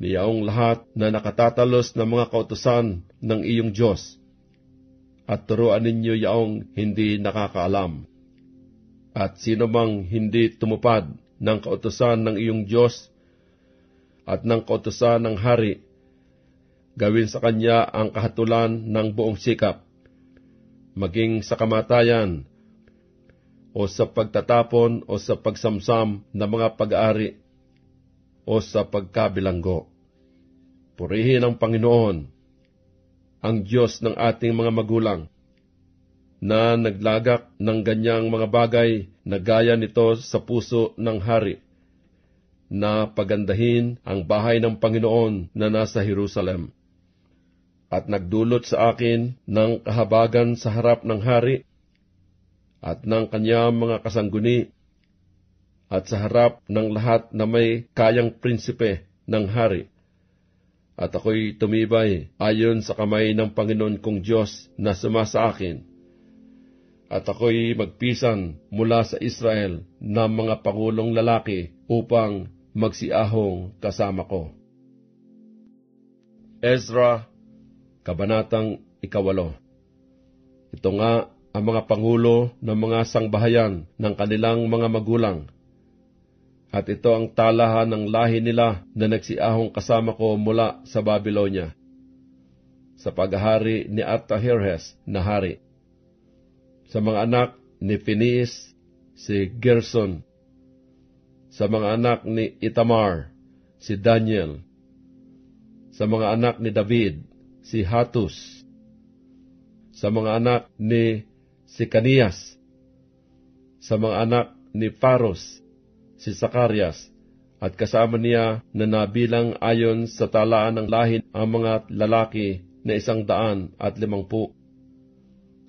Speaker 1: niyaong lahat na nakatatalos ng mga kautusan ng iyong Diyos, at turuan ninyo yaong hindi nakakaalam. At sino mang hindi tumupad ng kautusan ng iyong Diyos at ng kautusan ng hari, gawin sa kanya ang kahatulan ng buong sikap, maging sa kamatayan, o sa pagtatapon, o sa pagsamsam ng mga pag-aari, o sa pagkabilanggo. Purihin ang Panginoon, ang Diyos ng ating mga magulang, na naglagak ng ganyang mga bagay na gaya nito sa puso ng hari, na pagandahin ang bahay ng Panginoon na nasa Jerusalem. At nagdulot sa akin ng kahabagan sa harap ng hari, at ng kanyang mga kasangguni, at sa harap ng lahat na may kayang prinsipe ng hari. At ako'y tumibay ayon sa kamay ng Panginoon kong Diyos na sumasa akin. At ako'y magpisan mula sa Israel ng mga pangulong lalaki upang magsiahong kasama ko. Ezra, Kabanatang 8. Ito nga ang mga pangulo ng mga sangbahayan ng kanilang mga magulang. At ito ang talahan ng lahi nila na nagsiahong kasama ko mula sa Babylonia, sa paghahari ni Artaherjes na hari. Sa mga anak ni Phineas, si Gerson. Sa mga anak ni Itamar, si Daniel. Sa mga anak ni David, si Hatus. Sa mga anak ni Sekanias. Sa mga anak ni Paros, si Sakarias, at kasama niya na nabilang ayon sa talaan ng lahi ang mga lalaki na 150.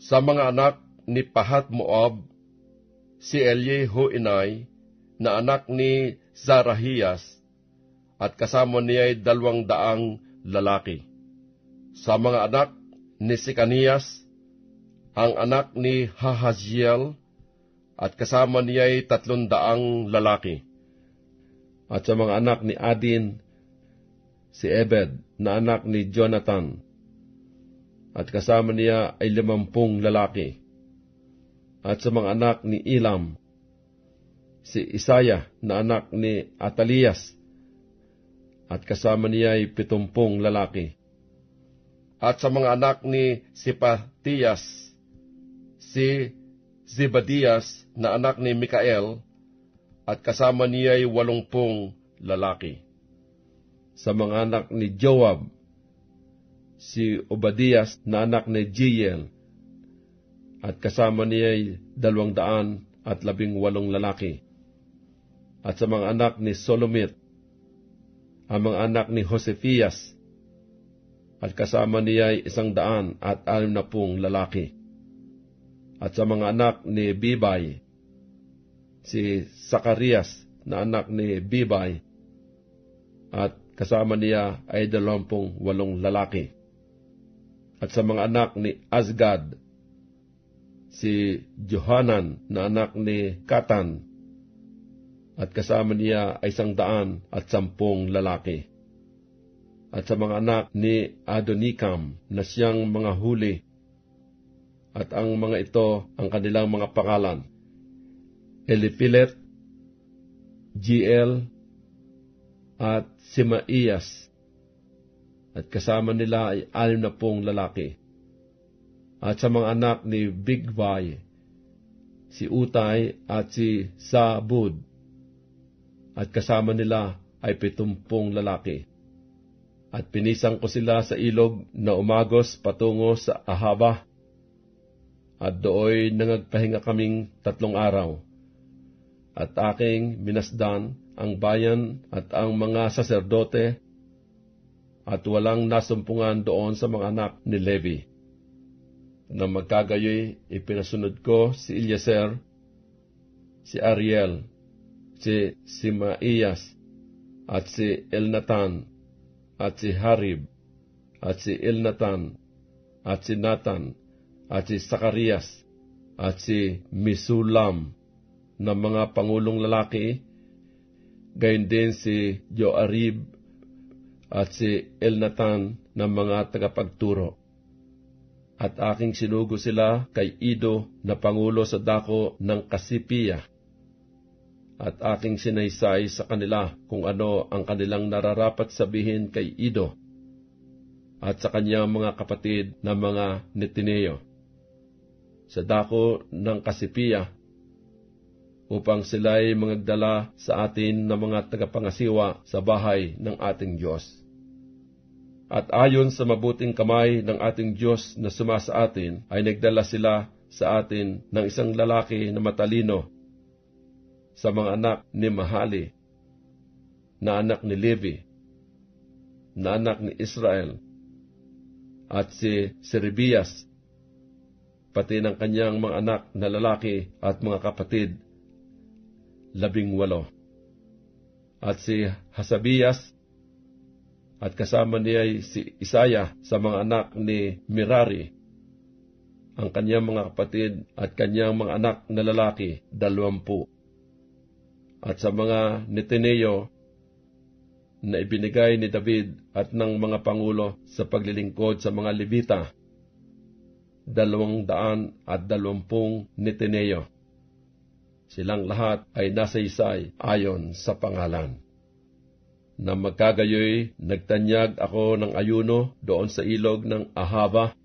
Speaker 1: Sa mga anak ni Pahat Moab, si Eliehoenai, na anak ni Zarahias, at kasama niya ay 200 lalaki. Sa mga anak ni Sekanias, ang anak ni Hahaziel, at kasama niya ay 300 lalaki. At sa mga anak ni Adin, si Ebed, na anak ni Jonathan, at kasama niya ay 50 lalaki. At sa mga anak ni Elam, si Isaya, na anak ni Atalias, at kasama niya ay 70 lalaki. At sa mga anak ni Sipatiyas, si Zebadias, na anak ni Mikael, at kasama niya ay 80 lalaki. Sa mga anak ni Joab, si Obadias, na anak ni Jeiel, at kasama niya ay 218 lalaki. At sa mga anak ni Solomit, ang mga anak ni Josefias, at kasama niya ay 160 lalaki. At sa mga anak ni Bibay, si Zacarias na anak ni Bibay, at kasama niya ay 28 lalaki. At sa mga anak ni Azgad, si Johanan na anak ni Katan, at kasama niya ay 110 lalaki. At sa mga anak ni Adonikam na siyang mga huli, at ang mga ito ang kanilang mga pangalan: Elipilet, Giel, at Simaiyas, at kasama nila ay 60 lalaki. At sa mga anak ni Bigvai, si Utay at si Zabud, at kasama nila ay 70 lalaki. At pinisang ko sila sa ilog na umagos patungo sa Ahaba, at dooy nangagpahinga kaming 3 araw. At aking minasdan ang bayan at ang mga saserdote, at walang nasumpungan doon sa mga anak ni Levi. Na magkagayoy, ipinasunod ko si Eliezer, si Ariel, si Simaiyas, at si Elnatan, at si Harib, at si Elnatan, at si Natan, at si Zacarias, at si Misulam, na mga pangulong lalaki, gayon din si Joarib, at si Elnatan, na mga tagapagturo. At aking sinugo sila kay Ido na pangulo sa dako ng Kasipiya, at aking sinaysay sa kanila kung ano ang kanilang nararapat sabihin kay Ido at sa kanyang mga kapatid na mga Netineo sa dako ng Kasipiya, upang sila'y mangagdala sa atin ng mga tagapangasiwa sa bahay ng ating Diyos. At ayon sa mabuting kamay ng ating Diyos na sumasa atin, ay nagdala sila sa atin ng isang lalaki na matalino sa mga anak ni Mahali, na anak ni Levi, na anak ni Israel, at si Serebias, pati ng kanyang mga anak na lalaki at mga kapatid, 18. At si Hasabias, at kasama niya si Isaya sa mga anak ni Merari, ang kanyang mga kapatid at kanyang mga anak na lalaki, 20. At sa mga Netineo na ibinigay ni David at ng mga pangulo sa paglilingkod sa mga Levita, 220 Netineo. Silang lahat ay nasaysay ayon sa pangalan. Na magkagayoy, nagtanyag ako ng ayuno doon sa ilog ng Ahaba,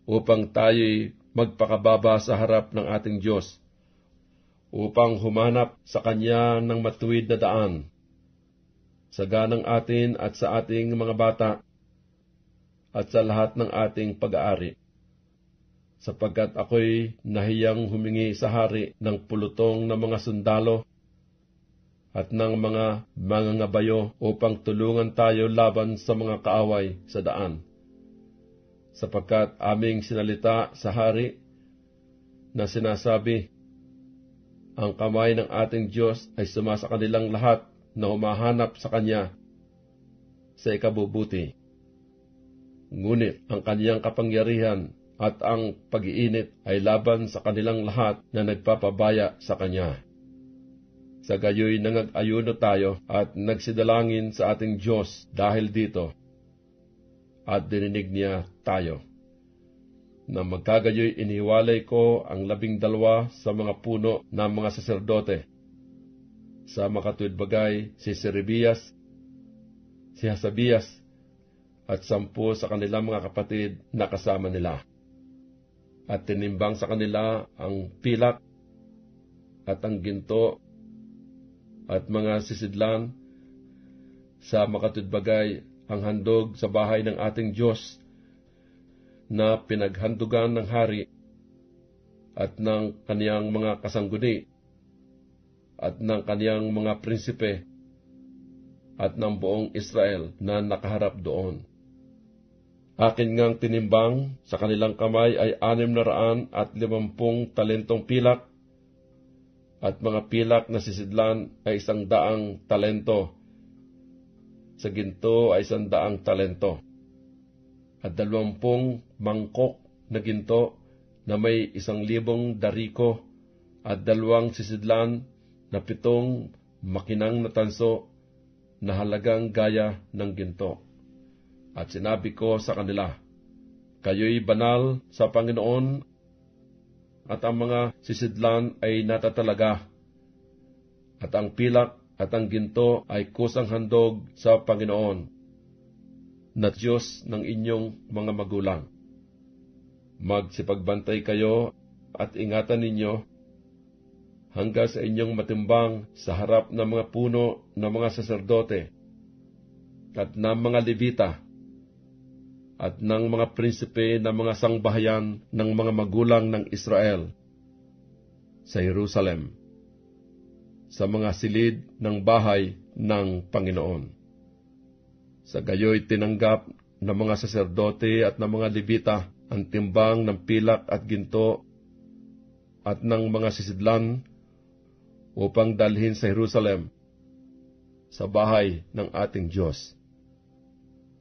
Speaker 1: upang tayo'y magpakababa sa harap ng ating Diyos, upang humanap sa Kanya ng matuwid na daan, sa ganang atin at sa ating mga bata, at sa lahat ng ating pag-aari. Sapagkat ako'y nahiyang humingi sa hari ng pulutong ng mga sundalo at ng mga mangangabayo upang tulungan tayo laban sa mga kaaway sa daan. Sapagkat aming sinalita sa hari na sinasabi, ang kamay ng ating Diyos ay sumasa kanilang lahat na humahanap sa Kanya sa ikabubuti. Ngunit ang Kanyang kapangyarihan at ang pag-iinit ay laban sa kanilang lahat na nagpapabaya sa Kanya. Sa gayoy nangag-ayuno tayo at nagsidalangin sa ating Diyos dahil dito, at dininig niya tayo. Na magkagayoy iniwalay ko ang 12 sa mga puno ng mga saserdote. Sa makatuwid bagay si Serebias, si Hasabias, at 10 sa kanilang mga kapatid na kasama nila. At tinimbang sa kanila ang pilak at ang ginto at mga sisidlan sa makatuwid bagay ang handog sa bahay ng ating Diyos na pinaghandugan ng hari at ng kaniyang mga kasangguni at ng kaniyang mga prinsipe at ng buong Israel na nakaharap doon. Akin ngang tinimbang sa kanilang kamay ay 650 talentong pilak at mga pilak na sisidlan ay 100 talento. Sa ginto ay 100 talento. At 20 mangkok na ginto na may 1,000 dariko at 2 sisidlan na 7 makinang na tanso na halagang gaya ng ginto. At sinabi ko sa kanila, kayo'y banal sa Panginoon, at ang mga sisidlan ay natatalaga, at ang pilak at ang ginto ay kusang handog sa Panginoon, na Diyos ng inyong mga magulang. Magsipagbantay kayo at ingatan ninyo hanggang sa inyong matimbang sa harap ng mga puno ng mga saserdote at ng mga Levita at ng mga prinsipe ng mga sangbahayan ng mga magulang ng Israel sa Jerusalem, sa mga silid ng bahay ng Panginoon. Sa gayo'y tinanggap ng mga saserdote at ng mga Levita ang timbang ng pilak at ginto at ng mga sisidlan upang dalhin sa Jerusalem, sa bahay ng ating Diyos.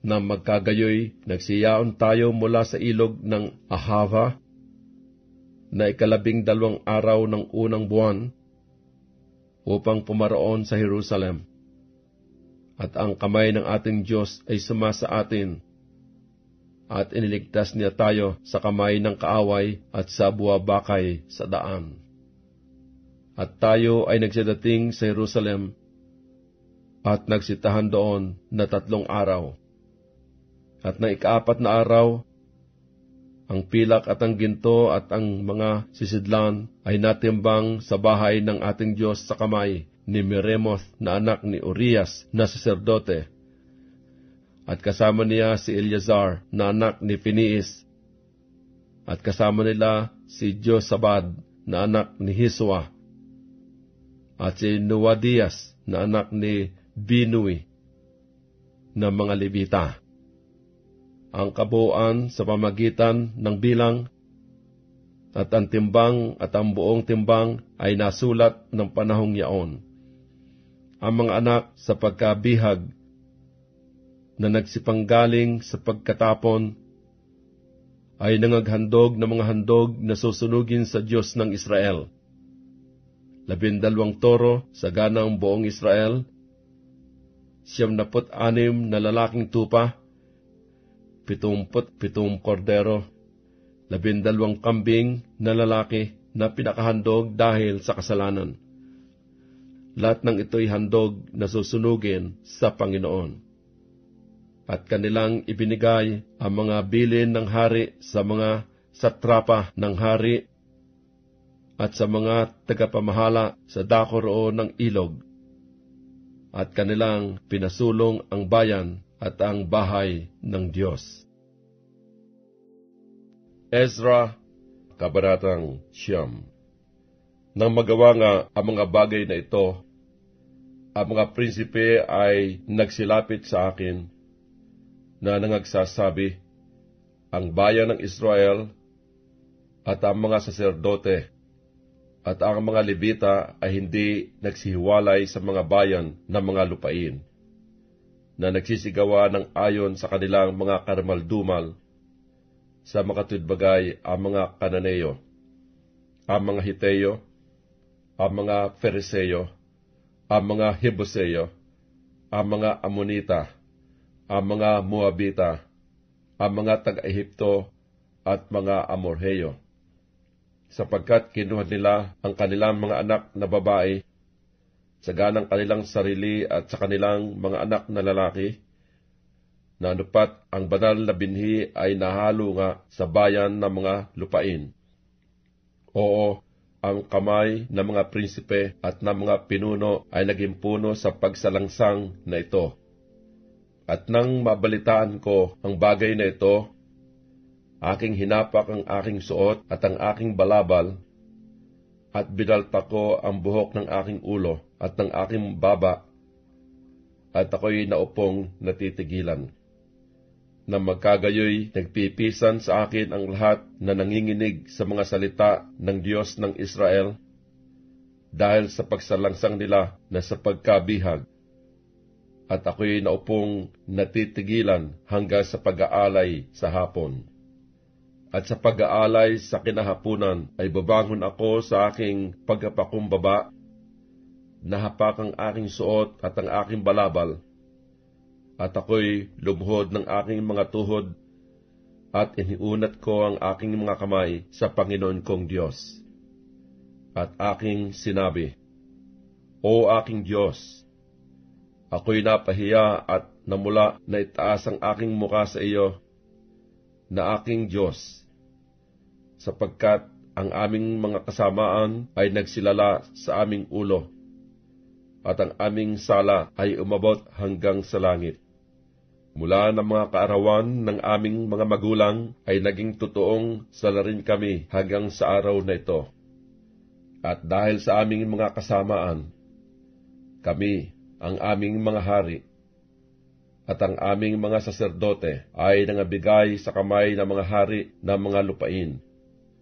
Speaker 1: Na magkagayoy, nagsiyaon tayo mula sa ilog ng Ahava na 12 araw ng unang buwan upang pumaroon sa Jerusalem. At ang kamay ng ating Diyos ay sumasa atin, at iniligtas niya tayo sa kamay ng kaaway at sa buwabakay sa daan. At tayo ay nagsadating sa Jerusalem at nagsitahan doon na 3 araw. At na 4 na araw, ang pilak at ang ginto at ang mga sisidlan ay natimbang sa bahay ng ating Diyos sa kamay ni Meremoth na anak ni Urias na saserdote, at kasama niya si Eleazar na anak ni Phinehas, at kasama nila si Josabad na anak ni Hiswa, at si Noadias na anak ni Binui na mga Levita. Ang kabuuan sa pamagitan ng bilang at ang timbang at ang buong timbang ay nasulat ng panahong yaon. Ang mga anak sa pagkabihag na nagsipanggaling sa pagkatapon ay nangaghandog ng mga handog na susunugin sa Diyos ng Israel. 12 toro sa ganang buong Israel, 76 na lalaking tupa, 77 kordero, 12 kambing na lalaki na pinakahandog dahil sa kasalanan. Lahat ng ito'y handog na susunugin sa Panginoon. At kanilang ibinigay ang mga bilin ng hari sa mga satrapa ng hari at sa mga tagapamahala sa dako roon ng ilog. At kanilang pinasulong ang bayan at ang bahay ng Diyos. Ezra, Kabanatang 9. Nang magawa nga ang mga bagay na ito, ang mga prinsipe ay nagsilapit sa akin na nangagsasabi, ang bayan ng Israel at ang mga saserdote at ang mga Levita ay hindi nagsihiwalay sa mga bayan ng mga lupain, na nagsisigawa ng ayon sa kanilang mga karamaldumal sa makatudbagay ang mga Kananeo, ang mga Hiteo, ang mga Feriseo, ang mga Hebuseo, ang mga Amonita, ang mga Moabita, ang mga taga-Ehipto at mga Amorheo, sapagkat kinuha nila ang kanilang mga anak na babae sa ganang kanilang sarili at sa kanilang mga anak na lalaki, na anupat ang banal na binhi ay nahalo nga sa bayan ng mga lupain. Oo, ang kamay ng mga prinsipe at ng mga pinuno ay naging puno sa pagsalangsang na ito. At nang mabalitaan ko ang bagay na ito, aking hinapak ang aking suot at ang aking balabal, at binalta ko ang buhok ng aking ulo at ng aking baba, at ako'y naupong natitigilan. Na magkagayoy, nagpipisan sa akin ang lahat na nanginginig sa mga salita ng Diyos ng Israel, dahil sa pagsalangsang nila na sa pagkabihag. At ako'y naupong natitigilan hanggang sa pag-aalay sa hapon. At sa pag-aalay sa kinahapunan ay babangon ako sa aking pagkapakumbaba, nahapak ang aking suot at ang aking balabal, at ako'y lubhod ng aking mga tuhod, at iniunat ko ang aking mga kamay sa Panginoon kong Diyos. At aking sinabi, O aking Diyos, ako'y napahiya at namula na itaas ang aking muka sa iyo, na aking Diyos, sapagkat ang aming mga kasamaan ay nagsilala sa aming ulo, at ang aming sala ay umabot hanggang sa langit. Mula ng mga kaarawan ng aming mga magulang ay naging totoong salarin kami hanggang sa araw na ito. At dahil sa aming mga kasamaan, kami, ang aming mga hari, at ang aming mga saserdote ay nangabigay sa kamay ng mga hari ng mga lupain,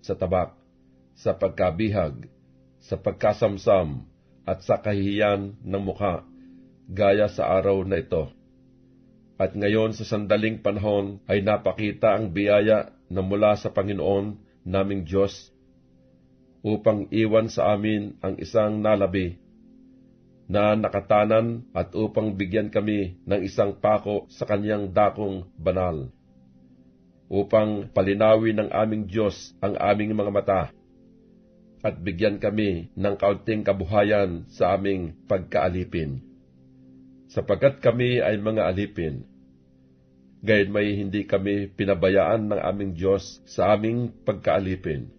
Speaker 1: sa tabak, sa pagkabihag, sa pagkasamsam, at sa kahihiyan ng mukha, gaya sa araw na ito. At ngayon sa sandaling panahon ay napakita ang biyaya na mula sa Panginoon naming Diyos, upang iwan sa amin ang isang nalabi na nakatanan at upang bigyan kami ng isang pako sa kanyang dakong banal, upang palinawin ng aming Diyos ang aming mga mata, at bigyan kami ng kaunting kabuhayan sa aming pagkaalipin. Sapagkat kami ay mga alipin, gayon may hindi kami pinabayaan ng aming Diyos sa aming pagkaalipin,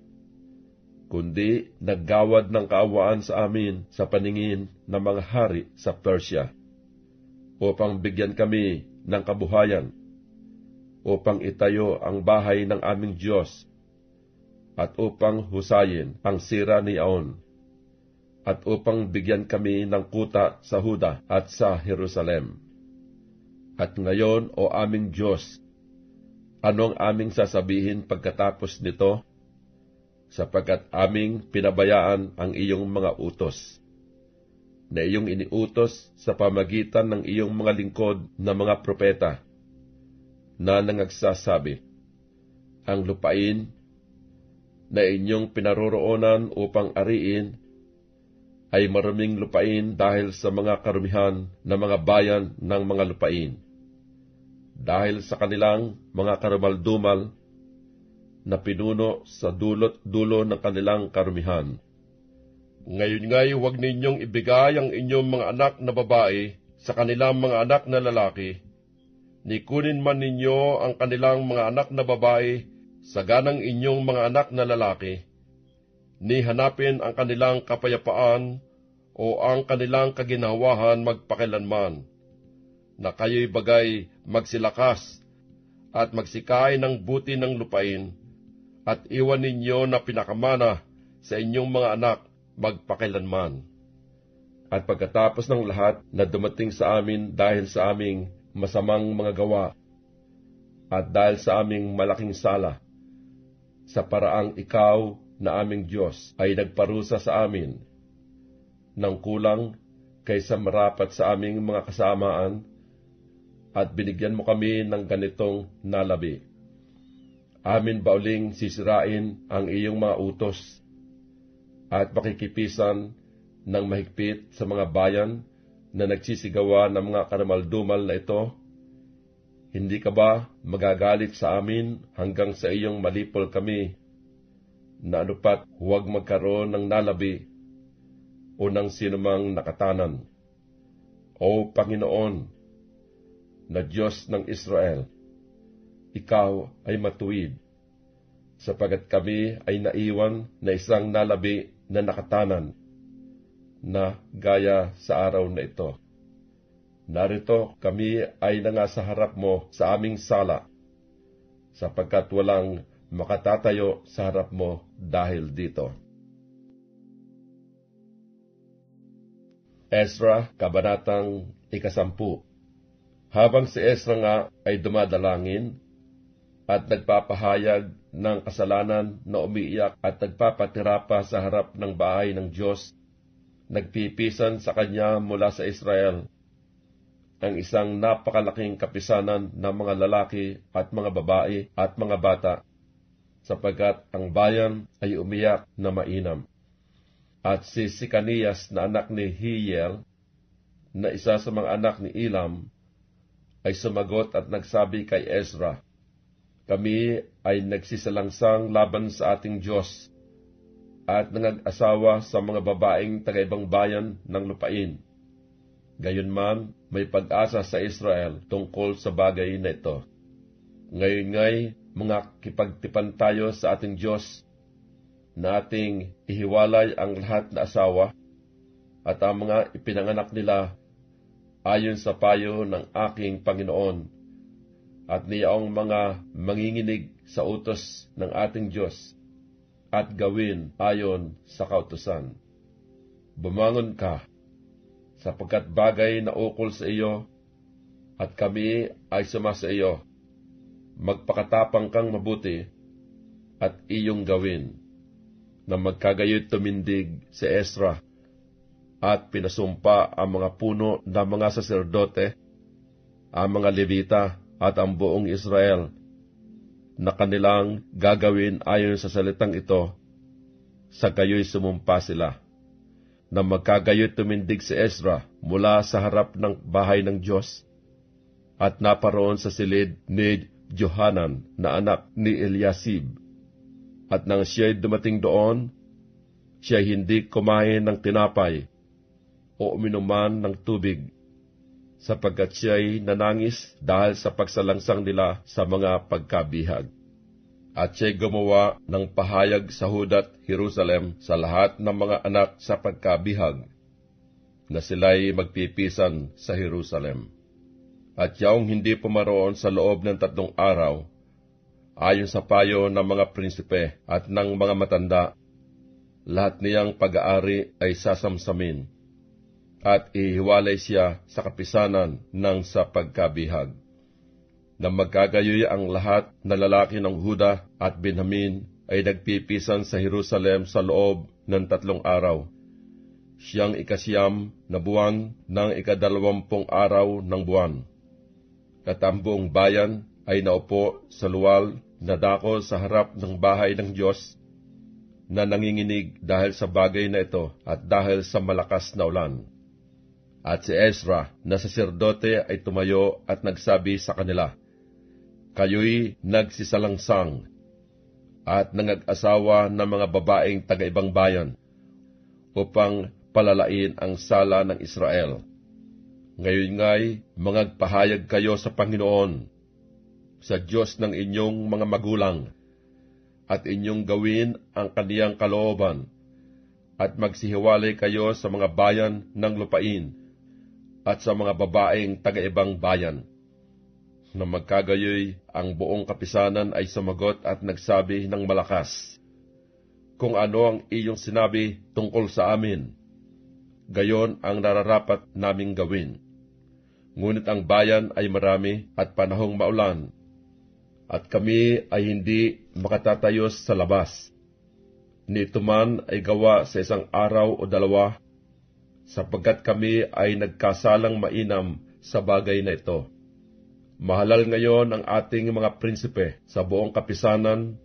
Speaker 1: kundi naggawad ng kaawaan sa amin sa paningin ng mga hari sa Persia, upang bigyan kami ng kabuhayan, upang itayo ang bahay ng aming Diyos, at upang husayin ang sira ni Aon, at upang bigyan kami ng kuta sa Huda at sa Jerusalem. At ngayon, O aming Diyos, anong aming sasabihin pagkatapos nito? Sapagkat aming pinabayaan ang iyong mga utos, na iyong iniutos sa pamagitan ng iyong mga lingkod na mga propeta, na nangagsasabi, ang lupain na inyong pinaroroonan upang ariin ay maruming lupain dahil sa mga karumihan ng mga bayan ng mga lupain, dahil sa kanilang mga karumaldumal na pinuno sa dulot-dulo ng kanilang karumihan. Ngayon nga'y huwag ninyong ibigay ang inyong mga anak na babae sa kanilang mga anak na lalaki, ni kunin man ninyo ang kanilang mga anak na babae sa ganang inyong mga anak na lalaki, ni hanapin ang kanilang kapayapaan o ang kanilang kaginhawahan magpakilanman, na kayo'y bagay magsilakas at magsikay ng buti ng lupain, at iwan ninyo na pinakamana sa inyong mga anak magpakilanman. At pagkatapos ng lahat na dumating sa amin dahil sa aming masamang mga gawa, at dahil sa aming malaking sala, sa paraang ikaw na aming Diyos ay nagparusa sa amin ng kulang kaysa marapat sa aming mga kasamaan, at binigyan mo kami ng ganitong nalabi. Amin ba uling sisirain ang iyong mga utos at makikipisan ng mahigpit sa mga bayan na nagsisigawa ng mga karamaldumal na ito? Hindi ka ba magagalit sa amin hanggang sa iyong malipol kami, na anupat huwag magkaroon ng nalabi o ng sinumang nakatanan? O Panginoon, na Diyos ng Israel, ikaw ay matuwid, sapagat kami ay naiwan na isang nalabi na nakatanan, na gaya sa araw na ito. Narito kami ay nangasa harap mo sa aming sala, sapagkat walang makatatayo sa harap mo dahil dito. Ezra, Kabanatang 10. Habang si Ezra nga ay dumadalangin at nagpapahayag ng kasalanan na umiiyak at nagpapatira pa sa harap ng bahay ng Diyos, nagpipisan sa kanya mula sa Israel ang isang napakalaking kapisanan ng mga lalaki at mga babae at mga bata, sapagkat ang bayan ay umiyak na mainam. At si Sikaniyas na anak ni Hiel, na isa sa mga anak ni Elam, ay sumagot at nagsabi kay Ezra, "Kami ay nagsisalangsang laban sa ating Diyos at nangag-asawa sa mga babaeng taga-ibang bayan ng lupain. Gayunman, may pag-asa sa Israel tungkol sa bagay na ito. Ngayon nga'y mga kipagtipan tayo sa ating Diyos na ating ihiwalay ang lahat na asawa at ang mga ipinanganak nila ayon sa payo ng aking Panginoon at niyaong mga manginginig sa utos ng ating Diyos at gawin ayon sa kautusan. Bumangon ka, sapagkat bagay na ukol sa iyo at kami ay sumasa iyo. Magpakatapang kang mabuti at iyong gawin." Na magkagayoy tumindig si Ezra at pinasumpa ang mga puno ng mga saserdote, ang mga Levita at ang buong Israel na kanilang gagawin ayon sa salitang ito. Sa gayoy sumumpa sila. Na magkagayoy tumindig si Ezra mula sa harap ng bahay ng Diyos at naparoon sa silid ni Johanan na anak ni Eliasib. At nang siya'y dumating doon, siya'y hindi kumain ng tinapay o uminuman ng tubig, sapagkat siya'y nanangis dahil sa pagsalangsang nila sa mga pagkabihag. At siya'y gumawa ng pahayag sa Huda't Jerusalem sa lahat ng mga anak sa pagkabihag, na sila'y magpipisan sa Jerusalem. At yaong hindi pumaroon sa loob ng 3 araw, ayon sa payo ng mga prinsipe at ng mga matanda, lahat niyang pag-aari ay sasamsamin, at ihiwalay siya sa kapisanan ng sa pagkabihag. Na magkagayoy ang lahat na lalaki ng Huda at Benjamin ay nagpipisan sa Jerusalem sa loob ng 3 araw. Siyang ika-9 na buwan ng ika-20 araw ng buwan. At ang buong bayan ay naupo sa luwal na dako sa harap ng bahay ng Diyos, na nanginginig dahil sa bagay na ito at dahil sa malakas na ulan. At si Ezra na saserdote ay tumayo at nagsabi sa kanila, "Kayo'y nagsisalangsang at nangag-asawa ng mga babaeng taga-ibang bayan upang palalain ang sala ng Israel. Ngayon nga'y mangagpahayag kayo sa Panginoon, sa Diyos ng inyong mga magulang, at inyong gawin ang kaniyang kalooban, at magsihiwalay kayo sa mga bayan ng lupain, at sa mga babaeng taga-ibang bayan." Na magkagayoy, ang buong kapisanan ay sumagot at nagsabi ng malakas, "Kung ano ang iyong sinabi tungkol sa amin, gayon ang nararapat naming gawin. Ngunit ang bayan ay marami at panahong maulan, at kami ay hindi makatatayos sa labas. Nito man ay gawa sa 1 araw o 2, sapagkat kami ay nagkasalang mainam sa bagay na ito. Mahalal ngayon ang ating mga prinsipe sa buong kapisanan,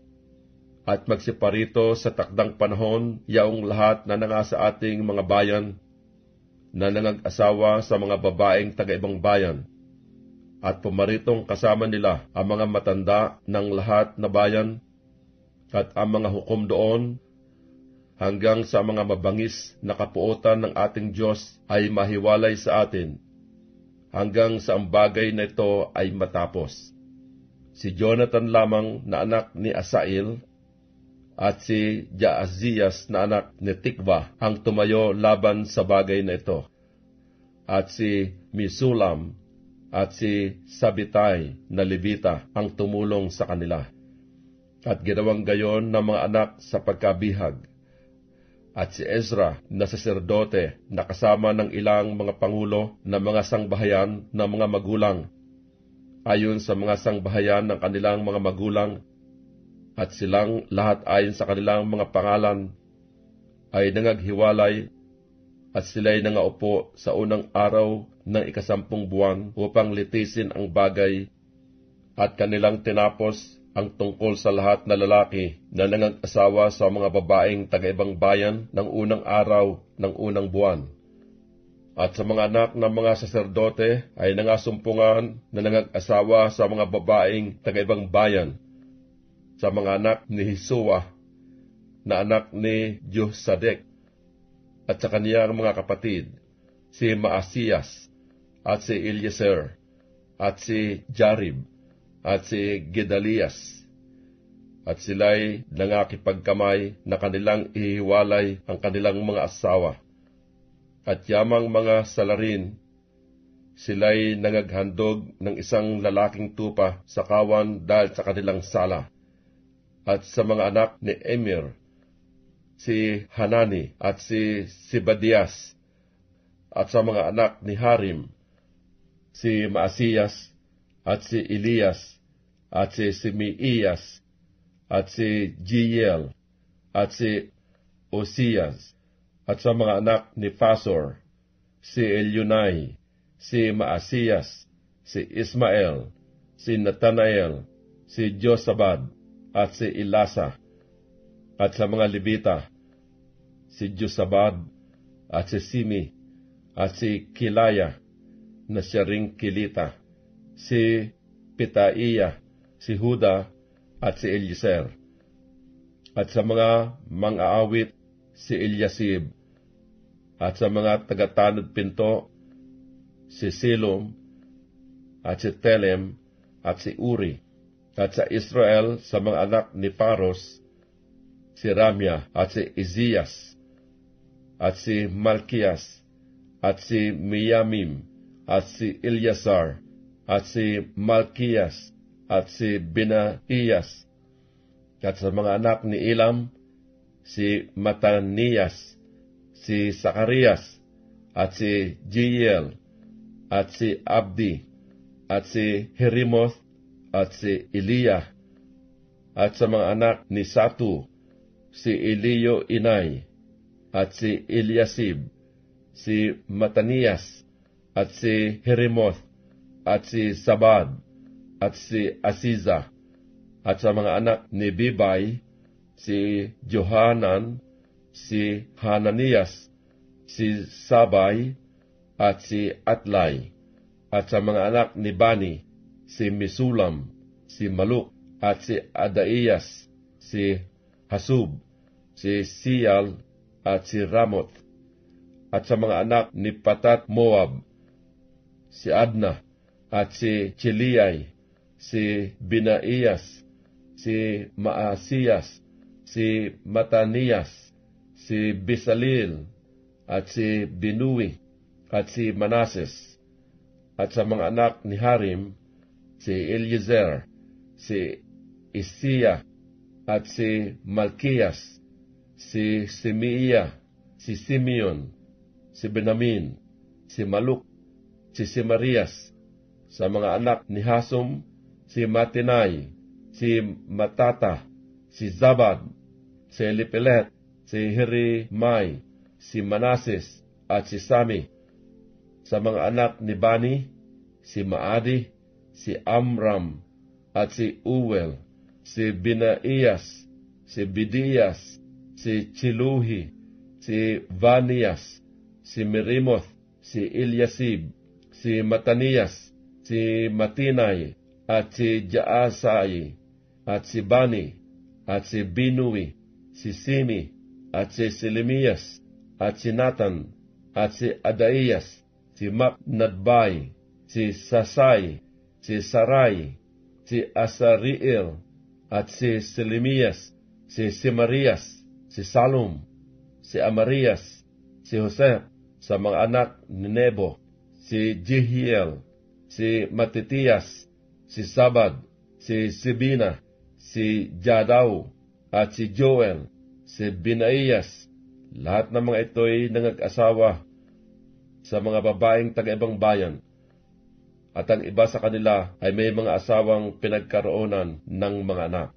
Speaker 1: at magsiparito sa takdang panahon yaong lahat na nangasa ating mga bayan na nangag-asawa sa mga babaeng taga-ibang bayan, at pumaritong kasama nila ang mga matanda ng lahat na bayan at ang mga hukom doon, hanggang sa mga mabangis na kapuotan ng ating Diyos ay mahiwalay sa atin, hanggang sa ang bagay na ito ay matapos. Si Jonathan lamang na anak ni Asael at si Jaaziyas na anak ni Tikva ang tumayo laban sa bagay na ito, at si Misulam at si Sabitay na Levita ang tumulong sa kanila. At ginawang gayon ng mga anak sa pagkabihag. At si Ezra na saserdote na kasama ng ilang mga pangulo na mga sangbahayan na mga magulang, ayon sa mga sangbahayan ng kanilang mga magulang, at silang lahat ayon sa kanilang mga pangalan, ay nangaghiwalay at sila'y nangaupo sa unang araw ng 10 buwan upang litisin ang bagay, at kanilang tinapos ang tungkol sa lahat na lalaki na nangag-asawa sa mga babaeng taga-ibang bayan ng unang araw ng unang buwan. At sa mga anak ng mga saserdote ay nangasumpungan na nangag-asawa sa mga babaeng taga-ibang bayan, sa mga anak ni Hisua na anak ni Josadek, at sa kaniyang mga kapatid, si Maasiyas, at si Eliezer, at si Jarib, at si Gedalias. At sila'y nangakipagkamay na kanilang ihiwalay ang kanilang mga asawa. At yamang mga salarin, sila'y nangaghandog ng isang lalaking tupa sa kawan dahil sa kanilang sala. At sa mga anak ni Emir, si Hanani at si Sibadias, at sa mga anak ni Harim, si Maasiyas at si Elias, at si Simeiyas, at si Jiel, at si Osias, at sa mga anak ni Fasor, si Elionai, si Maasiyas, si Ismael, si Nathanael, si Josabad, at si Ilasa. At sa mga Levita, si Josabad, at si Simi, at si Kilaya, na siya ring Kilita, si Pitaiya, si Huda, at si Eliezer. At sa mga mang-aawit, si Eliasib, at sa mga tagatanod pinto, si Silom, at si Telem, at si Uri. At sa Israel, sa mga anak ni Paros, si Ramya, at si Iziyas, at si Malkiyas, at si Miyamim, at si Ilyasar, at si Malkiyas, at si Benaiyas. At sa mga anak ni Elam, si Mataniyas, si Sakarias, at si Jiel, at si Abdi, at si Herimoth, at si Eliya. At sa mga anak ni Satu, si Elio Inay, at si Eliasib, si Matanias, at si Herimoth, at si Sabad, at si Asiza. At sa mga anak ni Bibay, si Johanan, si Hananias, si Sabay, at si Atlay. At sa mga anak ni Bani, si Misulam, si Maluk, at si Adaiyas, si Hasub, si Sial, at si Ramoth. At sa mga anak ni Patat Moab, si Adna, at si Chiliay, si Binaiyas, si Maasiyas, si Matanias, si Bisalil, at si Binui, at si Manases. At sa mga anak ni Harim, si Eliezer, si Isiya, at si Malkiyas, si Simeiya, si Simeon, si Benamin, si Maluk, si Simarias. Sa mga anak ni Hasum, si Matinay, si Matata, si Zabad, si Elipelet, si Hirimai, si Manases, at si Sami. Sa mga anak ni Bani, si Maadi, si Amram, at si Uwel, si Binaiyas, si Bidiyas, si Chiluhi, si Vanias, si Merimoth, si Eliasib, si Matanias, si Matinay, at si Jaasai, at si Bani, at si Binui, si Simi, at si Selemias, at si Nathan, at si Adaiyas, si Maknadbay, si Sasai, si Sarai, si Asariel, at si Selemias, si Simarias, si Salum, si Amarias, si Jose. Sa mga anak ni Nebo, si Jehiel, si Matitias, si Sabad, si Sibina, si Jadaw, at si Joel, si Binaiyas. Lahat ng mga ito'y nangag-asawa sa mga babaeng taga-ibang bayan, at ang iba sa kanila ay may mga asawang pinagkaroonan ng mga anak.